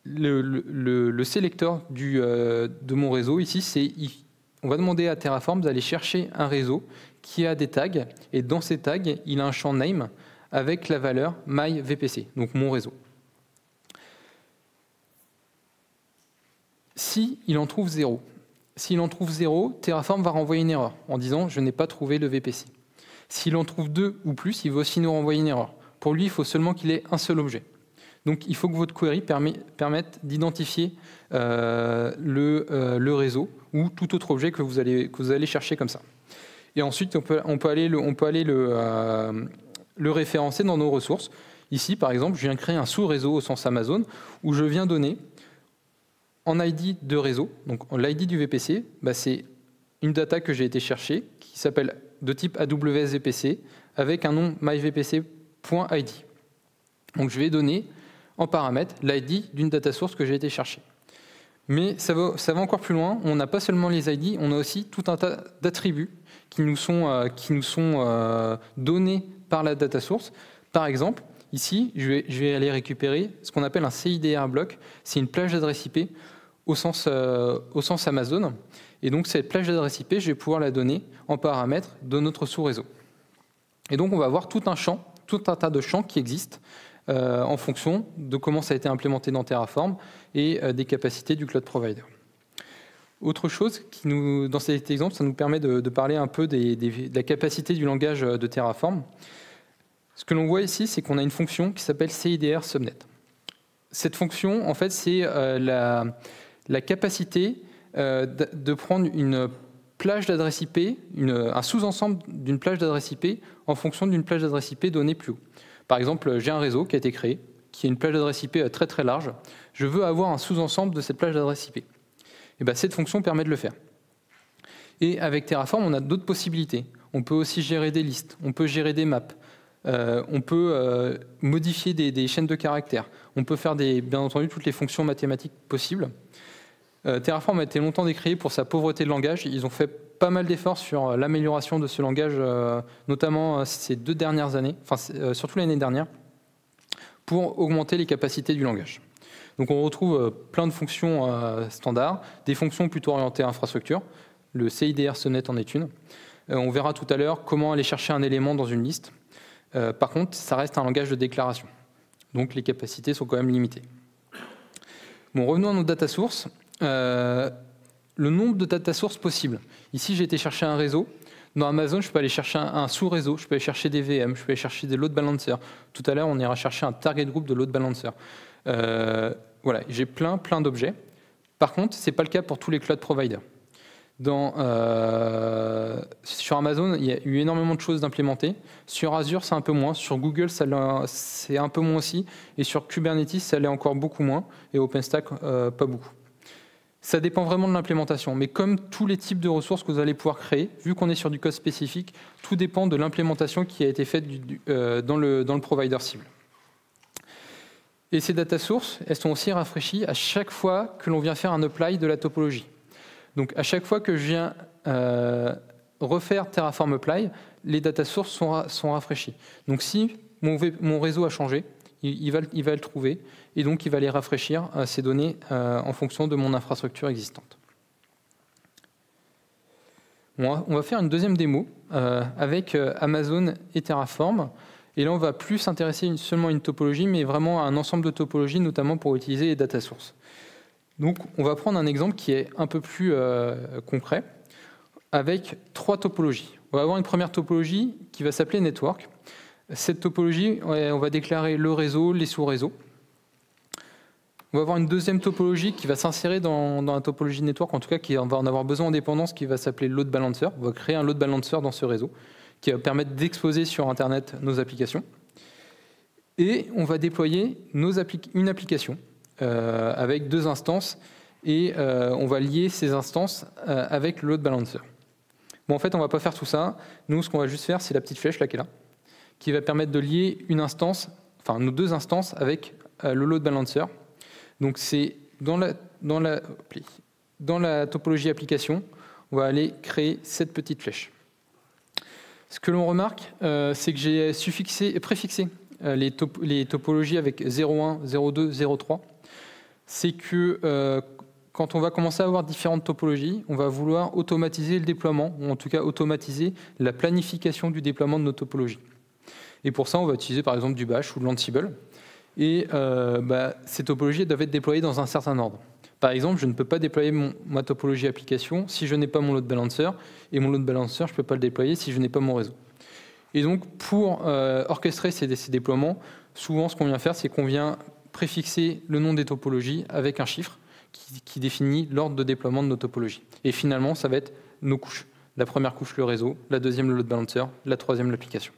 Le sélecteur de mon réseau ici, on va demander à Terraform d'aller chercher un réseau qui a des tags et dans ces tags, il a un champ name avec la valeur myVPC, donc mon réseau. S'il en trouve 0, Terraform va renvoyer une erreur en disant « je n'ai pas trouvé le VPC ». S'il en trouve 2 ou plus, il va aussi nous renvoyer une erreur. Pour lui, il faut seulement qu'il ait un seul objet. Donc il faut que votre query permette d'identifier le réseau ou tout autre objet que vous allez chercher comme ça. Et ensuite, on peut aller le référencer dans nos ressources. Ici, par exemple, je viens créer un sous-réseau au sens Amazon où je viens donner en ID de réseau, donc l'ID du VPC, c'est une data que j'ai été chercher qui s'appelle de type AWS VPC avec un nom myvpc.id. Donc je vais donner en paramètre l'ID d'une data source que j'ai été chercher. Mais ça va encore plus loin, on n'a pas seulement les ID, on a aussi tout un tas d'attributs qui nous sont donnés par la data source. Par exemple, ici, je vais aller récupérer ce qu'on appelle un CIDR block, c'est une plage d'adresse IP au sens Amazon. Et donc cette plage d'adresse IP, je vais pouvoir la donner en paramètre de notre sous-réseau. Et donc on va avoir tout un tas de champs qui existent en fonction de comment ça a été implémenté dans Terraform et des capacités du cloud provider. Autre chose, dans cet exemple, ça nous permet de parler un peu de la capacité du langage de Terraform. Ce que l'on voit ici, c'est qu'on a une fonction qui s'appelle CIDR subnet. Cette fonction, en fait, c'est la capacité de prendre une plage d'adresse IP, un sous-ensemble d'une plage d'adresse IP en fonction d'une plage d'adresse IP donnée plus haut. Par exemple, j'ai un réseau qui a été créé, qui a une plage d'adresse IP très très large. Je veux avoir un sous-ensemble de cette plage d'adresse IP. Et cette fonction permet de le faire. Et avec Terraform, on a d'autres possibilités. On peut aussi gérer des listes, on peut gérer des maps, on peut modifier des chaînes de caractères, on peut faire bien entendu toutes les fonctions mathématiques possibles. Terraform a été longtemps décrié pour sa pauvreté de langage. Ils ont fait pas mal d'efforts sur l'amélioration de ce langage, notamment ces 2 dernières années, surtout l'année dernière, pour augmenter les capacités du langage. Donc on retrouve plein de fonctions standards, des fonctions plutôt orientées à infrastructure. Le CIDR subnet en est une. On verra tout à l'heure comment aller chercher un élément dans une liste. Par contre, ça reste un langage de déclaration. Donc les capacités sont quand même limitées. Bon, revenons à nos data sources. Le nombre de data sources possibles. Ici, j'ai été chercher un réseau. Dans Amazon, je peux aller chercher un sous-réseau, je peux aller chercher des VM, je peux aller chercher des load balancers. Tout à l'heure, on ira chercher un target group de load balancers. Voilà, j'ai plein d'objets. Par contre, ce n'est pas le cas pour tous les cloud providers. Sur Amazon, il y a eu énormément de choses d'implémenter. Sur Azure, c'est un peu moins. Sur Google, c'est un peu moins aussi. Et sur Kubernetes, ça l'est encore beaucoup moins. Et OpenStack, pas beaucoup. Ça dépend vraiment de l'implémentation. Mais comme tous les types de ressources que vous allez pouvoir créer, vu qu'on est sur du code spécifique, tout dépend de l'implémentation qui a été faite dans le provider cible. Et ces data sources, elles sont aussi rafraîchies à chaque fois que l'on vient faire un apply de la topologie. Donc à chaque fois que je viens refaire Terraform Apply, les data sources sont rafraîchies. Donc si mon réseau a changé, il va le trouver et donc il va les rafraîchir ces données en fonction de mon infrastructure existante. On va faire une deuxième démo avec Amazon et Terraform. Et là, on va plus s'intéresser seulement à une topologie, mais vraiment à un ensemble de topologies, notamment pour utiliser les data sources. Donc, on va prendre un exemple qui est un peu plus concret, avec 3 topologies. On va avoir une première topologie qui va s'appeler network. Cette topologie, on va déclarer le réseau, les sous-réseaux. On va avoir une deuxième topologie qui va s'insérer dans la topologie network, en tout cas qui va en avoir besoin en dépendance, qui va s'appeler load balancer. On va créer un load balancer dans ce réseau, qui va permettre d'exposer sur Internet nos applications. Et on va déployer une application avec 2 instances et on va lier ces instances avec le load balancer. Bon, en fait, on ne va pas faire tout ça. Nous, ce qu'on va juste faire, c'est la petite flèche là qui est là, qui va permettre de lier une instance, enfin nos 2 instances avec le load balancer. Donc c'est dans la dans la topologie application, on va aller créer cette petite flèche. Ce que l'on remarque, c'est que j'ai préfixé les topologies avec 0.1, 0.2, 0.3. C'est que quand on va commencer à avoir différentes topologies, on va vouloir automatiser le déploiement, ou en tout cas automatiser la planification du déploiement de nos topologies. Et pour ça, on va utiliser par exemple du Bash ou de l'Ansible. Et ces topologies doivent être déployées dans un certain ordre. Par exemple, je ne peux pas déployer ma topologie application si je n'ai pas mon load balancer, et mon load balancer, je ne peux pas le déployer si je n'ai pas mon réseau. Et donc, pour orchestrer ces déploiements, souvent, ce qu'on vient faire, c'est qu'on vient préfixer le nom des topologies avec un chiffre qui définit l'ordre de déploiement de nos topologies. Et finalement, ça va être nos couches. La première couche, le réseau, la deuxième, le load balancer, la troisième, l'application.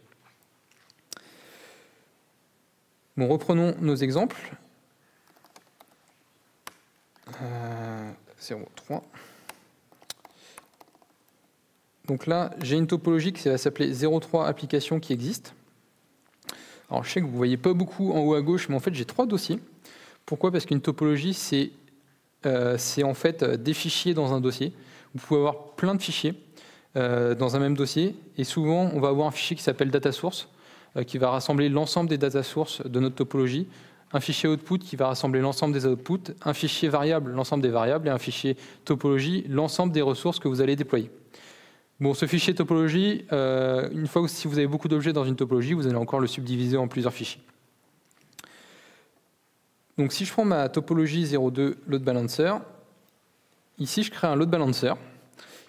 Bon, reprenons nos exemples. 0.3. Donc là, j'ai une topologie qui va s'appeler 0.3 application qui existe. Alors je sais que vous ne voyez pas beaucoup en haut à gauche, mais en fait j'ai 3 dossiers. Pourquoi? Parce qu'une topologie, c'est en fait des fichiers dans un dossier. Vous pouvez avoir plein de fichiers dans un même dossier, et souvent on va avoir un fichier qui s'appelle data source, qui va rassembler l'ensemble des data sources de notre topologie, un fichier output qui va rassembler l'ensemble des outputs, un fichier variable, l'ensemble des variables, et un fichier topologie, l'ensemble des ressources que vous allez déployer. Bon, ce fichier topologie, une fois que si vous avez beaucoup d'objets dans une topologie, vous allez encore le subdiviser en plusieurs fichiers. Donc si je prends ma topologie 0.2 load balancer, ici je crée un load balancer,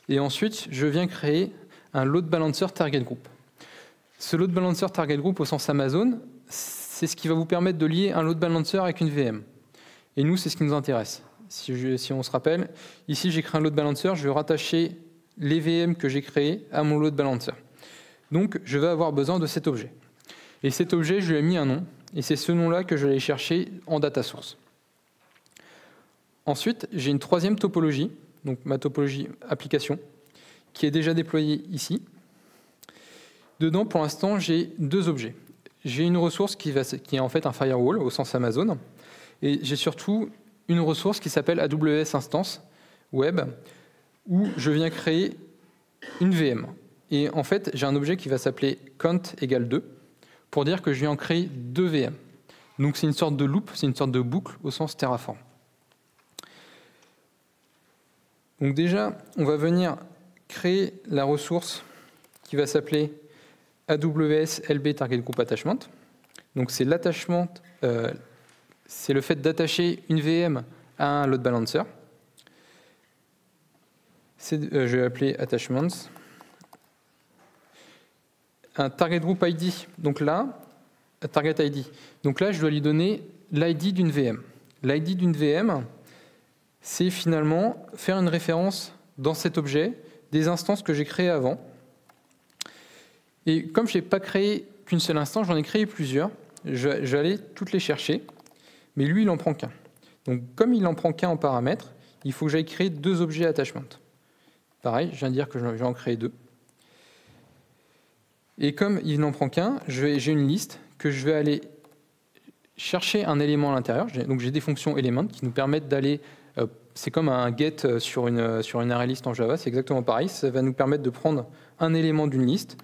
et ensuite je viens créer un load balancer target group. Ce load balancer target group au sens Amazon, c'est ce qui va vous permettre de lier un load balancer avec une VM. Et nous, c'est ce qui nous intéresse. Si on se rappelle, ici j'ai créé un load balancer, je vais rattacher les VM que j'ai créés à mon load balancer. Donc je vais avoir besoin de cet objet. Et cet objet, je lui ai mis un nom, et c'est ce nom-là que je vais aller chercher en data source. Ensuite, j'ai une troisième topologie, donc ma topologie application, qui est déjà déployée ici. Dedans, pour l'instant, j'ai 2 objets. J'ai une ressource qui est en fait un firewall au sens Amazon, et j'ai surtout une ressource qui s'appelle AWS Instance Web, où je viens créer une VM. Et en fait, j'ai un objet qui va s'appeler count égale 2, pour dire que je viens en créer 2 VM. Donc c'est une sorte de loop, c'est une sorte de boucle au sens Terraform. Donc déjà, on va venir créer la ressource qui va s'appeler AWS LB Target Group Attachment. Donc c'est l'attachement, c'est le fait d'attacher une VM à un load balancer. Je vais appeler attachments. Un target group ID, donc là, target ID. Donc là, je dois lui donner l'ID d'une VM. L'ID d'une VM, c'est finalement faire une référence dans cet objet des instances que j'ai créées avant. Et comme je n'ai pas créé qu'une seule instance, j'en ai créé plusieurs, je vais aller toutes les chercher, mais lui, il n'en prend qu'un. Donc comme il n'en prend qu'un en paramètre, il faut que j'aille créer 2 objets attachment. Pareil, je viens de dire que je vais en créer 2. Et comme il n'en prend qu'un, j'ai une liste que je vais aller chercher un élément à l'intérieur. Donc j'ai des fonctions element qui nous permettent d'aller, c'est comme un get sur une ArrayList en Java, c'est exactement pareil. Ça va nous permettre de prendre un élément d'une liste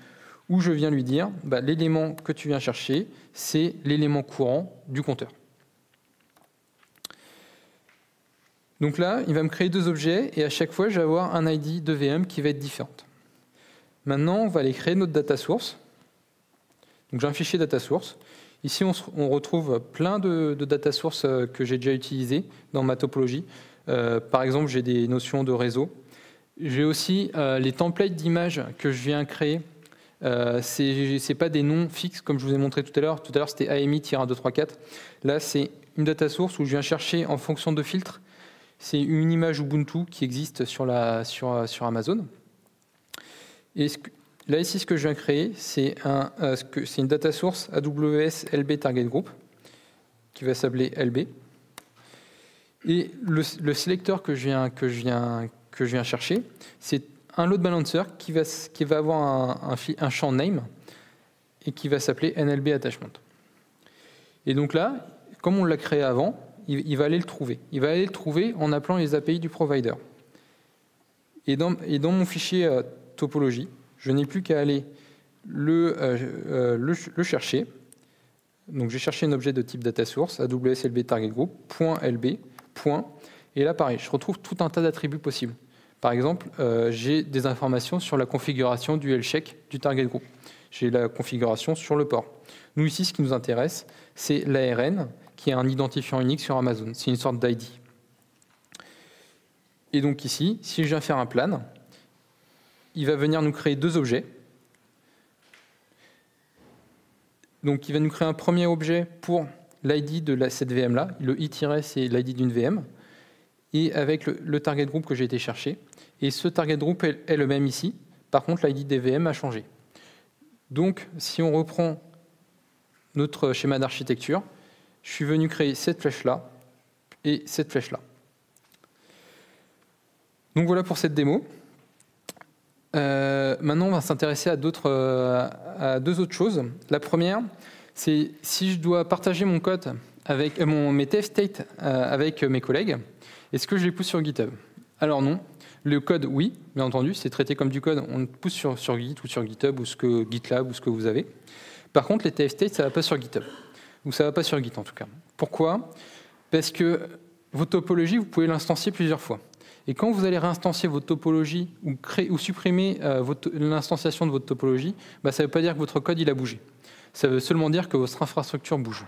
où je viens lui dire, l'élément que tu viens chercher, c'est l'élément courant du compteur. Donc là, il va me créer 2 objets et à chaque fois, je vais avoir un ID de VM qui va être différent. Maintenant, on va aller créer notre data source. Donc j'ai un fichier data source. Ici, on retrouve plein de data sources que j'ai déjà utilisées dans ma topologie. Par exemple, j'ai des notions de réseau. J'ai aussi les templates d'images que je viens créer. C'est pas des noms fixes comme je vous ai montré tout à l'heure. Tout à l'heure, c'était AMI-1234. Là, c'est une data source où je viens chercher en fonction de filtres. C'est une image Ubuntu qui existe sur Amazon. Et là, ici, ce que je viens créer, c'est une data source AWS LB Target Group qui va s'appeler LB. Et le sélecteur que je viens chercher, c'est un load balancer qui va avoir un champ name et qui va s'appeler NLB Attachment. Et donc là, comme on l'a créé avant, il va aller le trouver. Il va aller le trouver en appelant les API du provider. Et dans mon fichier topologie, je n'ai plus qu'à aller le chercher. Donc j'ai cherché un objet de type data source, AWS-LB target group, .lb, et là pareil, je retrouve tout un tas d'attributs possibles. Par exemple, j'ai des informations sur la configuration du health-check du target group. J'ai la configuration sur le port. Nous ici, ce qui nous intéresse, c'est l'ARN, qui est un identifiant unique sur Amazon. C'est une sorte d'ID. Et donc ici, si je viens faire un plan, il va venir nous créer deux objets. Donc il va nous créer un premier objet pour l'ID de cette VM-là. Le i- c'est l'ID d'une VM. Et avec le target group que j'ai été chercher. Et ce target group est le même ici. Par contre, l'ID des VM a changé. Donc, si on reprend notre schéma d'architecture, je suis venu créer cette flèche-là et cette flèche-là. Donc voilà pour cette démo. Maintenant, on va s'intéresser à deux autres choses. La première, c'est si je dois partager mon code avec mes TF state avec mes collègues, est-ce que je les pousse sur GitHub? Alors non. Le code, oui, bien entendu, c'est traité comme du code. On le pousse sur Git ou sur GitHub ou GitLab ou ce que vous avez. Par contre, les TF state, ça ne va pas sur GitHub. Ou ça ne va pas sur Git en tout cas. Pourquoi? Parce que votre topologie, vous pouvez l'instancier plusieurs fois. Et quand vous allez réinstancier votre topologie ou supprimer l'instanciation de votre topologie, ça ne veut pas dire que votre code il a bougé. Ça veut seulement dire que votre infrastructure bouge.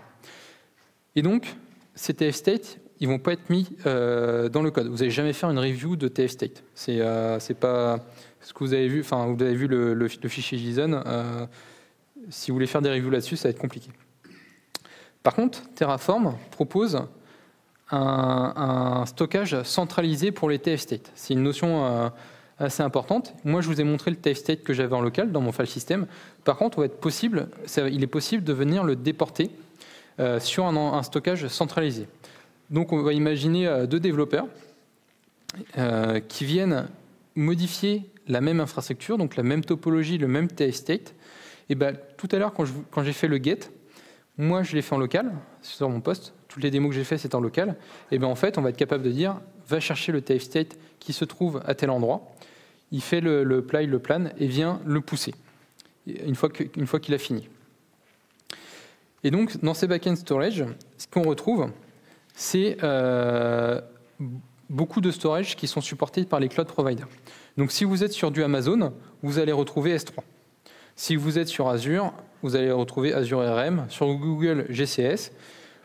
Et donc, ces TF state, ils ne vont pas être mis dans le code. Vous n'allez jamais faire une review de TF state. C'est pas ce que vous avez vu. Enfin, vous avez vu le fichier JSON. Si vous voulez faire des reviews là-dessus, ça va être compliqué. Par contre, Terraform propose un stockage centralisé pour les TF state. C'est une notion assez importante. Moi, je vous ai montré le TF state que j'avais en local dans mon file system. Par contre, il est possible de venir le déporter sur un stockage centralisé. Donc, on va imaginer deux développeurs qui viennent modifier la même infrastructure, donc la même topologie, le même TF state. Et tout à l'heure, quand j'ai fait le get, moi, je l'ai fait en local, sur mon poste. Toutes les démos que j'ai fait, c'est en local. Et en fait, on va être capable de dire, va chercher le TF state qui se trouve à tel endroit. Il fait le plan et vient le pousser une fois qu'il a fini. Et donc, dans ces backend storage, ce qu'on retrouve, c'est beaucoup de storage qui sont supportés par les cloud providers. Donc, si vous êtes sur du Amazon, vous allez retrouver S3. Si vous êtes sur Azure, vous allez retrouver Azure RM. Sur Google, GCS.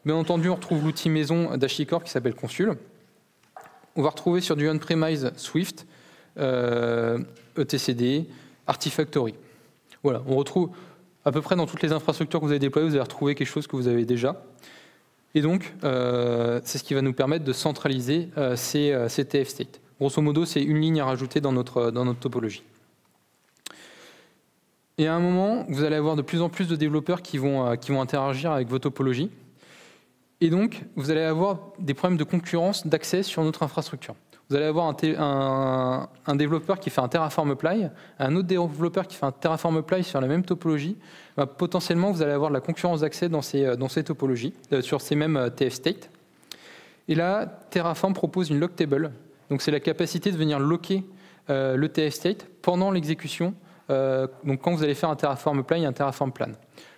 Bien entendu, on retrouve l'outil maison d'HashiCorp qui s'appelle Consul. On va retrouver sur du on-premise Swift, etcd, Artifactory. Voilà, on retrouve à peu près dans toutes les infrastructures que vous avez déployées, vous allez retrouver quelque chose que vous avez déjà. Et donc, c'est ce qui va nous permettre de centraliser ces TF state. Grosso modo, c'est une ligne à rajouter dans notre topologie. Et à un moment, vous allez avoir de plus en plus de développeurs qui vont interagir avec vos topologies. Et donc, vous allez avoir des problèmes de concurrence d'accès sur notre infrastructure. Vous allez avoir un développeur qui fait un Terraform Apply, un autre développeur qui fait un Terraform Apply sur la même topologie. Potentiellement, vous allez avoir de la concurrence d'accès dans ces topologies, sur ces mêmes TF state. Et là, Terraform propose une lock table. Donc, c'est la capacité de venir locker le TF state pendant l'exécution. Donc, quand vous allez faire un Terraform Apply et un Terraform Plan.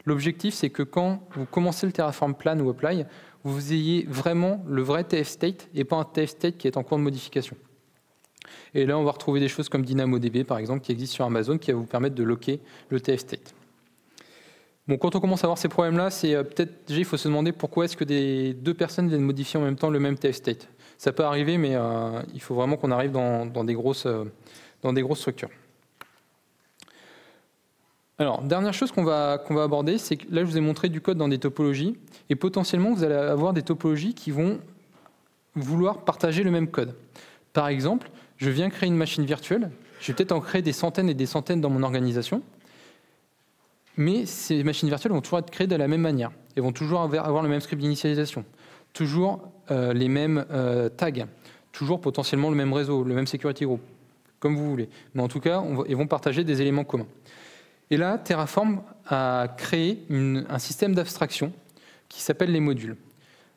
L'objectif, c'est que quand vous commencez le Terraform Plan ou Apply, vous ayez vraiment le vrai TF state et pas un TF state qui est en cours de modification. Et là, on va retrouver des choses comme DynamoDB, par exemple, qui existe sur Amazon, qui va vous permettre de locker le TF state. Bon, quand on commence à avoir ces problèmes-là, c'est peut-être déjà, il faut se demander pourquoi est-ce que deux personnes viennent modifier en même temps le même TF state. Ça peut arriver, mais il faut vraiment qu'on arrive dans des grosses structures. Alors, dernière chose qu'on va aborder, c'est que là, je vous ai montré du code dans des topologies, et potentiellement, vous allez avoir des topologies qui vont vouloir partager le même code. Par exemple, je viens créer une machine virtuelle, je vais peut-être en créer des centaines et des centaines dans mon organisation, mais ces machines virtuelles vont toujours être créées de la même manière, et vont toujours avoir le même script d'initialisation, toujours les mêmes tags, toujours potentiellement le même réseau, le même security group, comme vous voulez. Mais en tout cas, ils vont partager des éléments communs. Et là, Terraform a créé un système d'abstraction qui s'appelle les modules.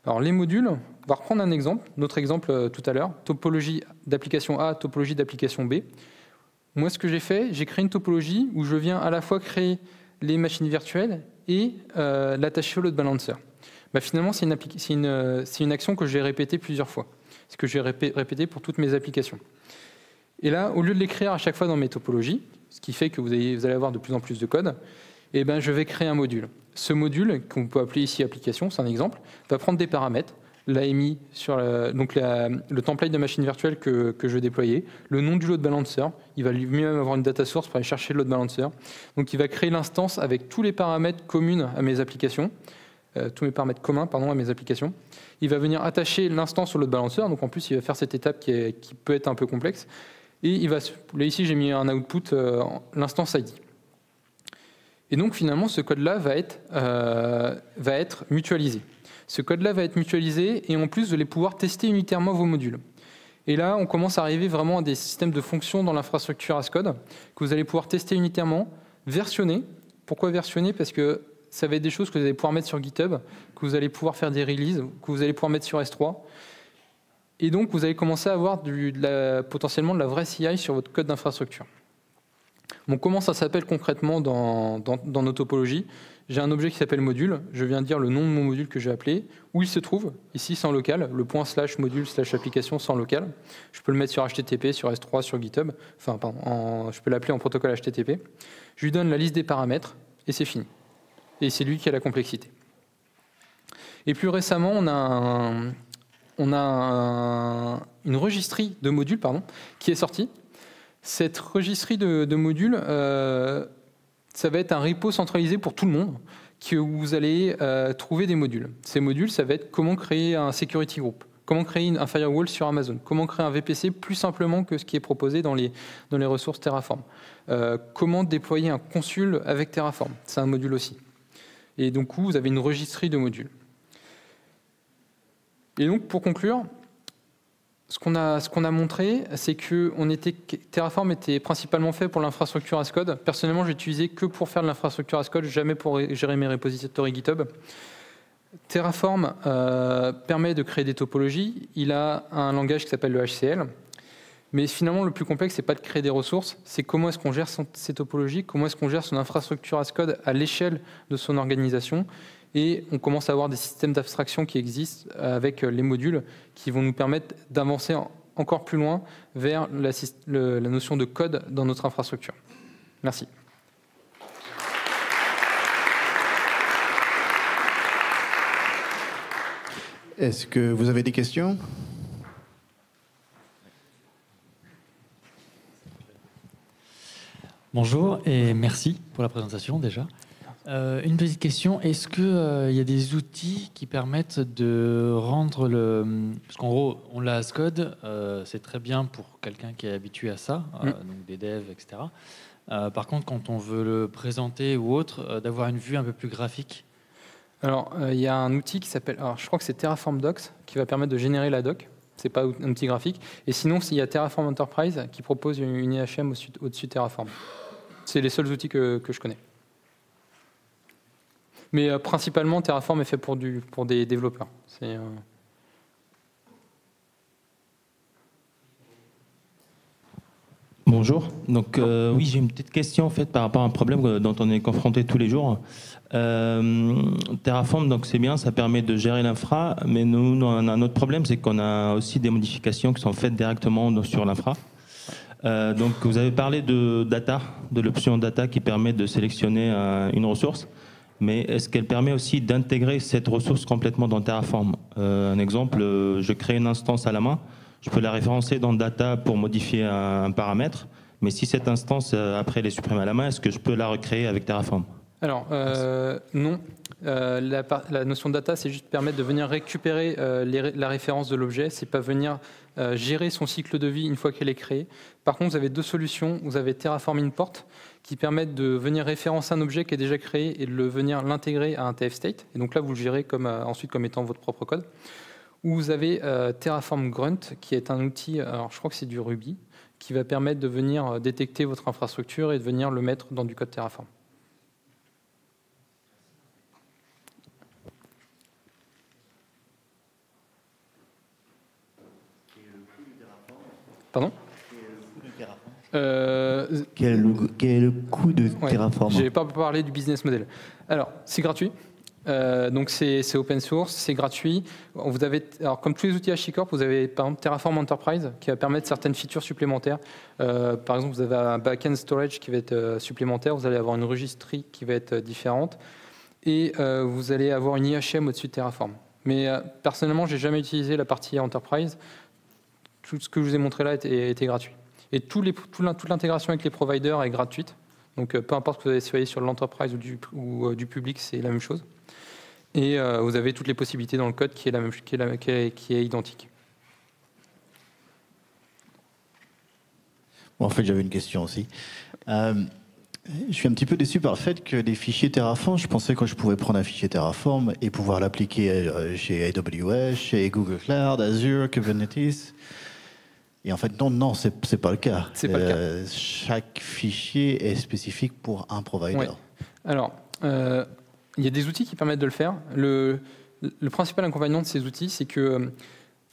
Alors les modules, on va reprendre un exemple, notre exemple tout à l'heure, topologie d'application A, topologie d'application B. Moi, ce que j'ai fait, j'ai créé une topologie où je viens à la fois créer les machines virtuelles et l'attacher au load balancer. Finalement, c'est une action que j'ai répétée plusieurs fois. C'est ce que j'ai répété pour toutes mes applications. Et là, au lieu de l'écrire à chaque fois dans mes topologies, ce qui fait que vous allez avoir de plus en plus de code, je vais créer un module. Ce module, qu'on peut appeler ici application, c'est un exemple, va prendre des paramètres, l'AMI sur le template de machine virtuelle que je vais déployer, le nom du load balancer, il va lui-même avoir une data source pour aller chercher le load balancer. Donc il va créer l'instance avec tous les paramètres communs à mes applications, tous mes paramètres communs à mes applications. Il va venir attacher l'instance au load balancer, donc en plus il va faire cette étape qui peut être un peu complexe. Et là ici j'ai mis un output, l'instance ID. Et donc finalement ce code-là va être mutualisé. Ce code-là va être mutualisé et en plus vous allez pouvoir tester unitairement vos modules. Et là on commence à arriver vraiment à des systèmes de fonctions dans l'infrastructure as code que vous allez pouvoir tester unitairement, versionner. Pourquoi versionner? Parce que ça va être des choses que vous allez pouvoir mettre sur GitHub, que vous allez pouvoir faire des releases, que vous allez pouvoir mettre sur S3. Et donc, vous allez commencer à avoir potentiellement de la vraie CI sur votre code d'infrastructure. Bon, comment ça s'appelle concrètement dans nos topologies? J'ai un objet qui s'appelle module. Je viens de dire le nom de mon module que j'ai appelé. Où il se trouve? Ici, sans local. Le point / module / application sans local. Je peux le mettre sur HTTP, sur S3, sur GitHub. Enfin, pardon, je peux l'appeler en protocole HTTP. Je lui donne la liste des paramètres et c'est fini. Et c'est lui qui a la complexité. Et plus récemment, on a une registrie de modules qui est sortie. Cette registrie de modules, ça va être un repo centralisé pour tout le monde, où vous allez trouver des modules. Ces modules, ça va être comment créer un security group, comment créer un firewall sur Amazon, comment créer un VPC plus simplement que ce qui est proposé dans les ressources Terraform, comment déployer un consul avec Terraform, c'est un module aussi. Et donc, vous avez une registrie de modules. Et donc, pour conclure, ce qu'on a montré, c'est que Terraform était principalement fait pour l'infrastructure as code. Personnellement, je l'ai utilisé que pour faire de l'infrastructure as code, jamais pour gérer mes repositories GitHub. Terraform permet de créer des topologies. Il a un langage qui s'appelle le HCL. Mais finalement, le plus complexe, c'est pas de créer des ressources, c'est comment est-ce qu'on gère ces topologies, comment est-ce qu'on gère son infrastructure as code à l'échelle de son organisation. Et on commence à avoir des systèmes d'abstraction qui existent avec les modules qui vont nous permettre d'avancer encore plus loin vers la notion de code dans notre infrastructure. Merci. Est-ce que vous avez des questions ? Bonjour et merci pour la présentation déjà. Une petite question, est-ce qu'il y a des outils qui permettent de rendre Parce qu'en gros, on l'a as code, c'est très bien pour quelqu'un qui est habitué à ça, donc des devs, etc. Par contre, quand on veut le présenter ou autre, d'avoir une vue un peu plus graphique. Alors, il y a un outil qui s'appelle, je crois que c'est Terraform Docs, qui va permettre de générer la doc. C'est pas un outil graphique. Et sinon, il y a Terraform Enterprise qui propose une IHM au-dessus de Terraform. C'est les seuls outils que je connais. Mais principalement, Terraform est fait pour des développeurs. Bonjour. Donc oui, j'ai une petite question en fait par rapport à un problème dont on est confronté tous les jours. Terraform, donc c'est bien, ça permet de gérer l'infra, mais nous on a un autre problème, c'est qu'on a aussi des modifications qui sont faites directement sur l'infra. Donc vous avez parlé de data, de l'option data qui permet de sélectionner une ressource, mais est-ce qu'elle permet aussi d'intégrer cette ressource complètement dans Terraform? Un exemple, je crée une instance à la main, je peux la référencer dans data pour modifier un paramètre, mais si cette instance, après, elle est supprimée à la main, est-ce que je peux la recréer avec Terraform? Alors, non. La notion de data, c'est juste permettre de venir récupérer la référence de l'objet, c'est pas venir gérer son cycle de vie une fois qu'elle est créée. Par contre, vous avez deux solutions. Vous avez Terraform Import, qui permettent de venir référencer un objet qui est déjà créé et de venir l'intégrer à un TF state. Et donc là, vous le gérez ensuite comme étant votre propre code. Ou vous avez Terraform Grunt, qui est un outil, alors je crois que c'est du Ruby, qui va permettre de venir détecter votre infrastructure et de venir le mettre dans du code Terraform. Pardon Quel est le coût de Terraform? Je n'avais pas parlé du business model. Alors, c'est gratuit. Donc, c'est open source, c'est gratuit. Vous avez, alors, comme tous les outils HashiCorp, vous avez par exemple Terraform Enterprise qui va permettre certaines features supplémentaires. Par exemple, vous avez un backend storage qui va être supplémentaire. Vous allez avoir une registry qui va être différente. Et vous allez avoir une IHM au-dessus de Terraform. Mais personnellement, je n'ai jamais utilisé la partie Enterprise. Tout ce que je vous ai montré là était gratuit. Et toute l'intégration avec les providers est gratuite. Donc, peu importe que vous soyez sur l'enterprise ou du public, c'est la même chose. Et vous avez toutes les possibilités dans le code qui est identique. Bon, en fait, j'avais une question aussi. Je suis un petit peu déçu par le fait que les fichiers Terraform, je pensais que je pouvais prendre un fichier Terraform et pouvoir l'appliquer chez AWS, chez Google Cloud, Azure, Kubernetes. Et en fait, non, c'est pas le cas. C'est pas le cas. Chaque fichier est spécifique pour un provider. Ouais. Alors, il y a des outils qui permettent de le faire. Le principal inconvénient de ces outils, c'est que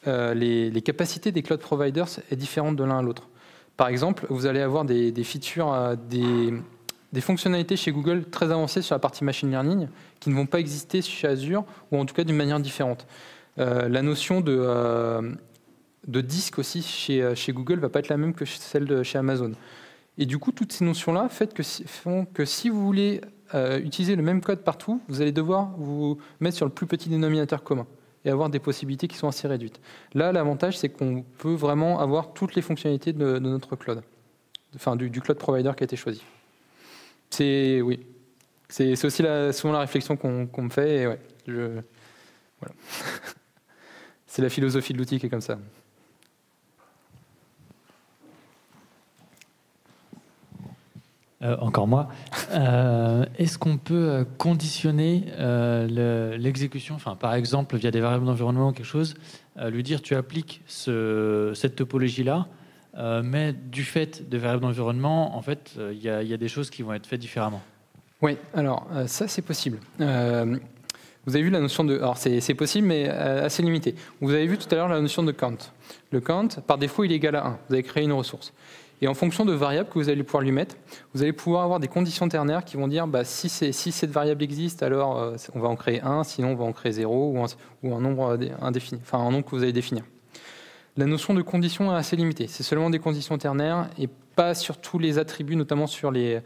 les capacités des cloud providers sont différentes de l'un à l'autre. Par exemple, vous allez avoir des features, des fonctionnalités chez Google très avancées sur la partie machine learning qui ne vont pas exister chez Azure, ou en tout cas d'une manière différente. La notion de disque aussi chez Google ne va pas être la même que celle de chez Amazon. Et du coup, toutes ces notions-là font que si vous voulez utiliser le même code partout, vous allez devoir vous mettre sur le plus petit dénominateur commun et avoir des possibilités qui sont assez réduites. Là, l'avantage, c'est qu'on peut vraiment avoir toutes les fonctionnalités de notre cloud, enfin du cloud provider qui a été choisi. C'est aussi souvent la réflexion qu'on me fait. Et ouais, voilà. C'est la philosophie de l'outil qui est comme ça. Encore moi. Est-ce qu'on peut conditionner l'exécution, enfin, par exemple via des variables d'environnement ou quelque chose, lui dire tu appliques cette topologie-là, mais du fait de variables d'environnement, en fait, il y a des choses qui vont être faites différemment. Oui, alors ça c'est possible. Vous avez vu la notion de... Alors c'est possible, mais assez limité. Vous avez vu tout à l'heure la notion de count. Le count, par défaut, il est égal à 1. Vous avez créé une ressource. Et en fonction de variables que vous allez pouvoir lui mettre, vous allez pouvoir avoir des conditions ternaires qui vont dire si cette variable existe, alors on va en créer 1, sinon on va en créer 0 ou un nombre indéfini, enfin un nombre que vous allez définir. La notion de condition est assez limitée. C'est seulement des conditions ternaires et pas sur tous les attributs, notamment sur la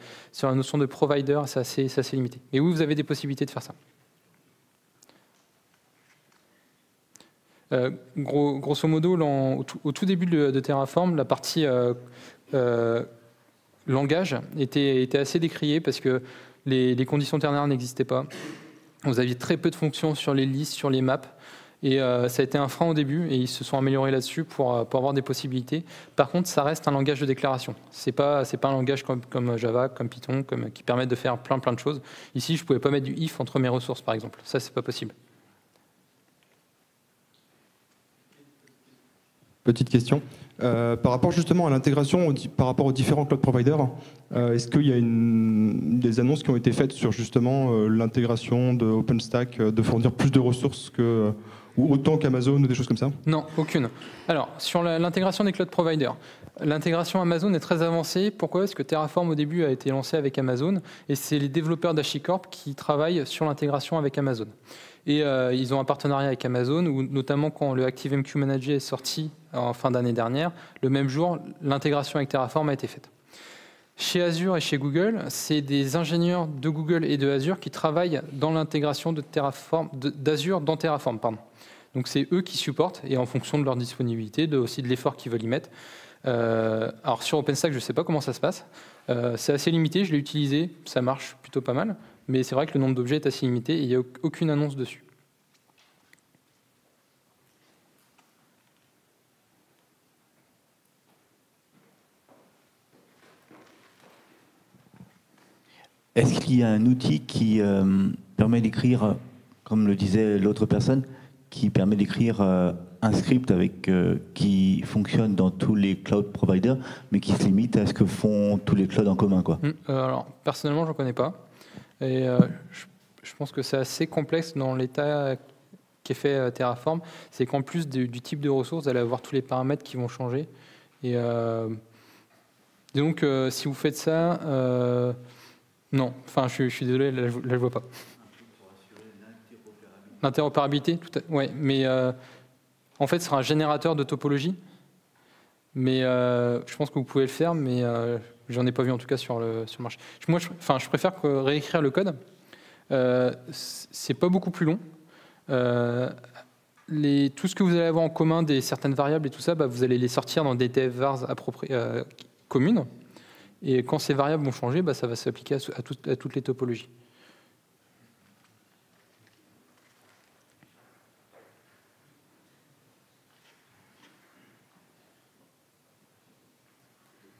notion de provider, c'est assez limité. Mais oui, vous avez des possibilités de faire ça. Grosso modo, au tout début de Terraform, la partie langage était assez décriée parce que les conditions ternaires n'existaient pas. Vous aviez très peu de fonctions sur les listes, sur les maps. Et ça a été un frein au début et ils se sont améliorés là-dessus pour avoir des possibilités. Par contre, ça reste un langage de déclaration. C'est pas un langage comme Java, comme Python, qui permettent de faire plein de choses. Ici, je ne pouvais pas mettre du if entre mes ressources, par exemple. Ça, c'est pas possible. Petite question. Par rapport justement à l'intégration, par rapport aux différents cloud providers, est-ce qu'il y a des annonces qui ont été faites sur justement l'intégration de OpenStack, de fournir plus de ressources ou autant qu'Amazon ou des choses comme ça? Non, aucune. Alors, sur l'intégration des cloud providers, l'intégration Amazon est très avancée. Pourquoi? Parce que Terraform au début a été lancé avec Amazon et c'est les développeurs d'HashiCorp qui travaillent sur l'intégration avec Amazon. Et ils ont un partenariat avec Amazon, où notamment quand le ActiveMQ Manager est sorti en fin d'année dernière, le même jour, l'intégration avec Terraform a été faite. Chez Azure et chez Google, c'est des ingénieurs de Google et de Azure qui travaillent dans l'intégration d'Azure dans Terraform. Donc c'est eux qui supportent, et en fonction de leur disponibilité, aussi de l'effort qu'ils veulent y mettre. Alors sur OpenStack, je ne sais pas comment ça se passe. C'est assez limité, je l'ai utilisé, ça marche plutôt pas mal. Mais c'est vrai que le nombre d'objets est assez limité et il n'y a aucune annonce dessus. Est-ce qu'il y a un outil qui permet d'écrire, comme le disait l'autre personne, qui permet d'écrire un script qui fonctionne dans tous les cloud providers, mais qui se limite à ce que font tous les clouds en commun, quoi? Alors, personnellement, je ne connais pas. Et je pense que c'est assez complexe dans l'état qui est fait Terraform. C'est qu'en plus du type de ressources, vous allez avoir tous les paramètres qui vont changer. Et donc, si vous faites ça, non. Enfin, je suis désolé, là, je vois pas. L'interopérabilité, ouais, mais en fait, ce sera un générateur de topologie. Mais je pense que vous pouvez le faire, mais j'en ai pas vu en tout cas sur le marché. Moi, je préfère réécrire le code. C'est pas beaucoup plus long. Tout ce que vous allez avoir en commun des certaines variables et tout ça, vous allez les sortir dans des TF-vars communes. Et quand ces variables vont changer, ça va s'appliquer à toutes les topologies.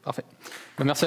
Parfait. Merci.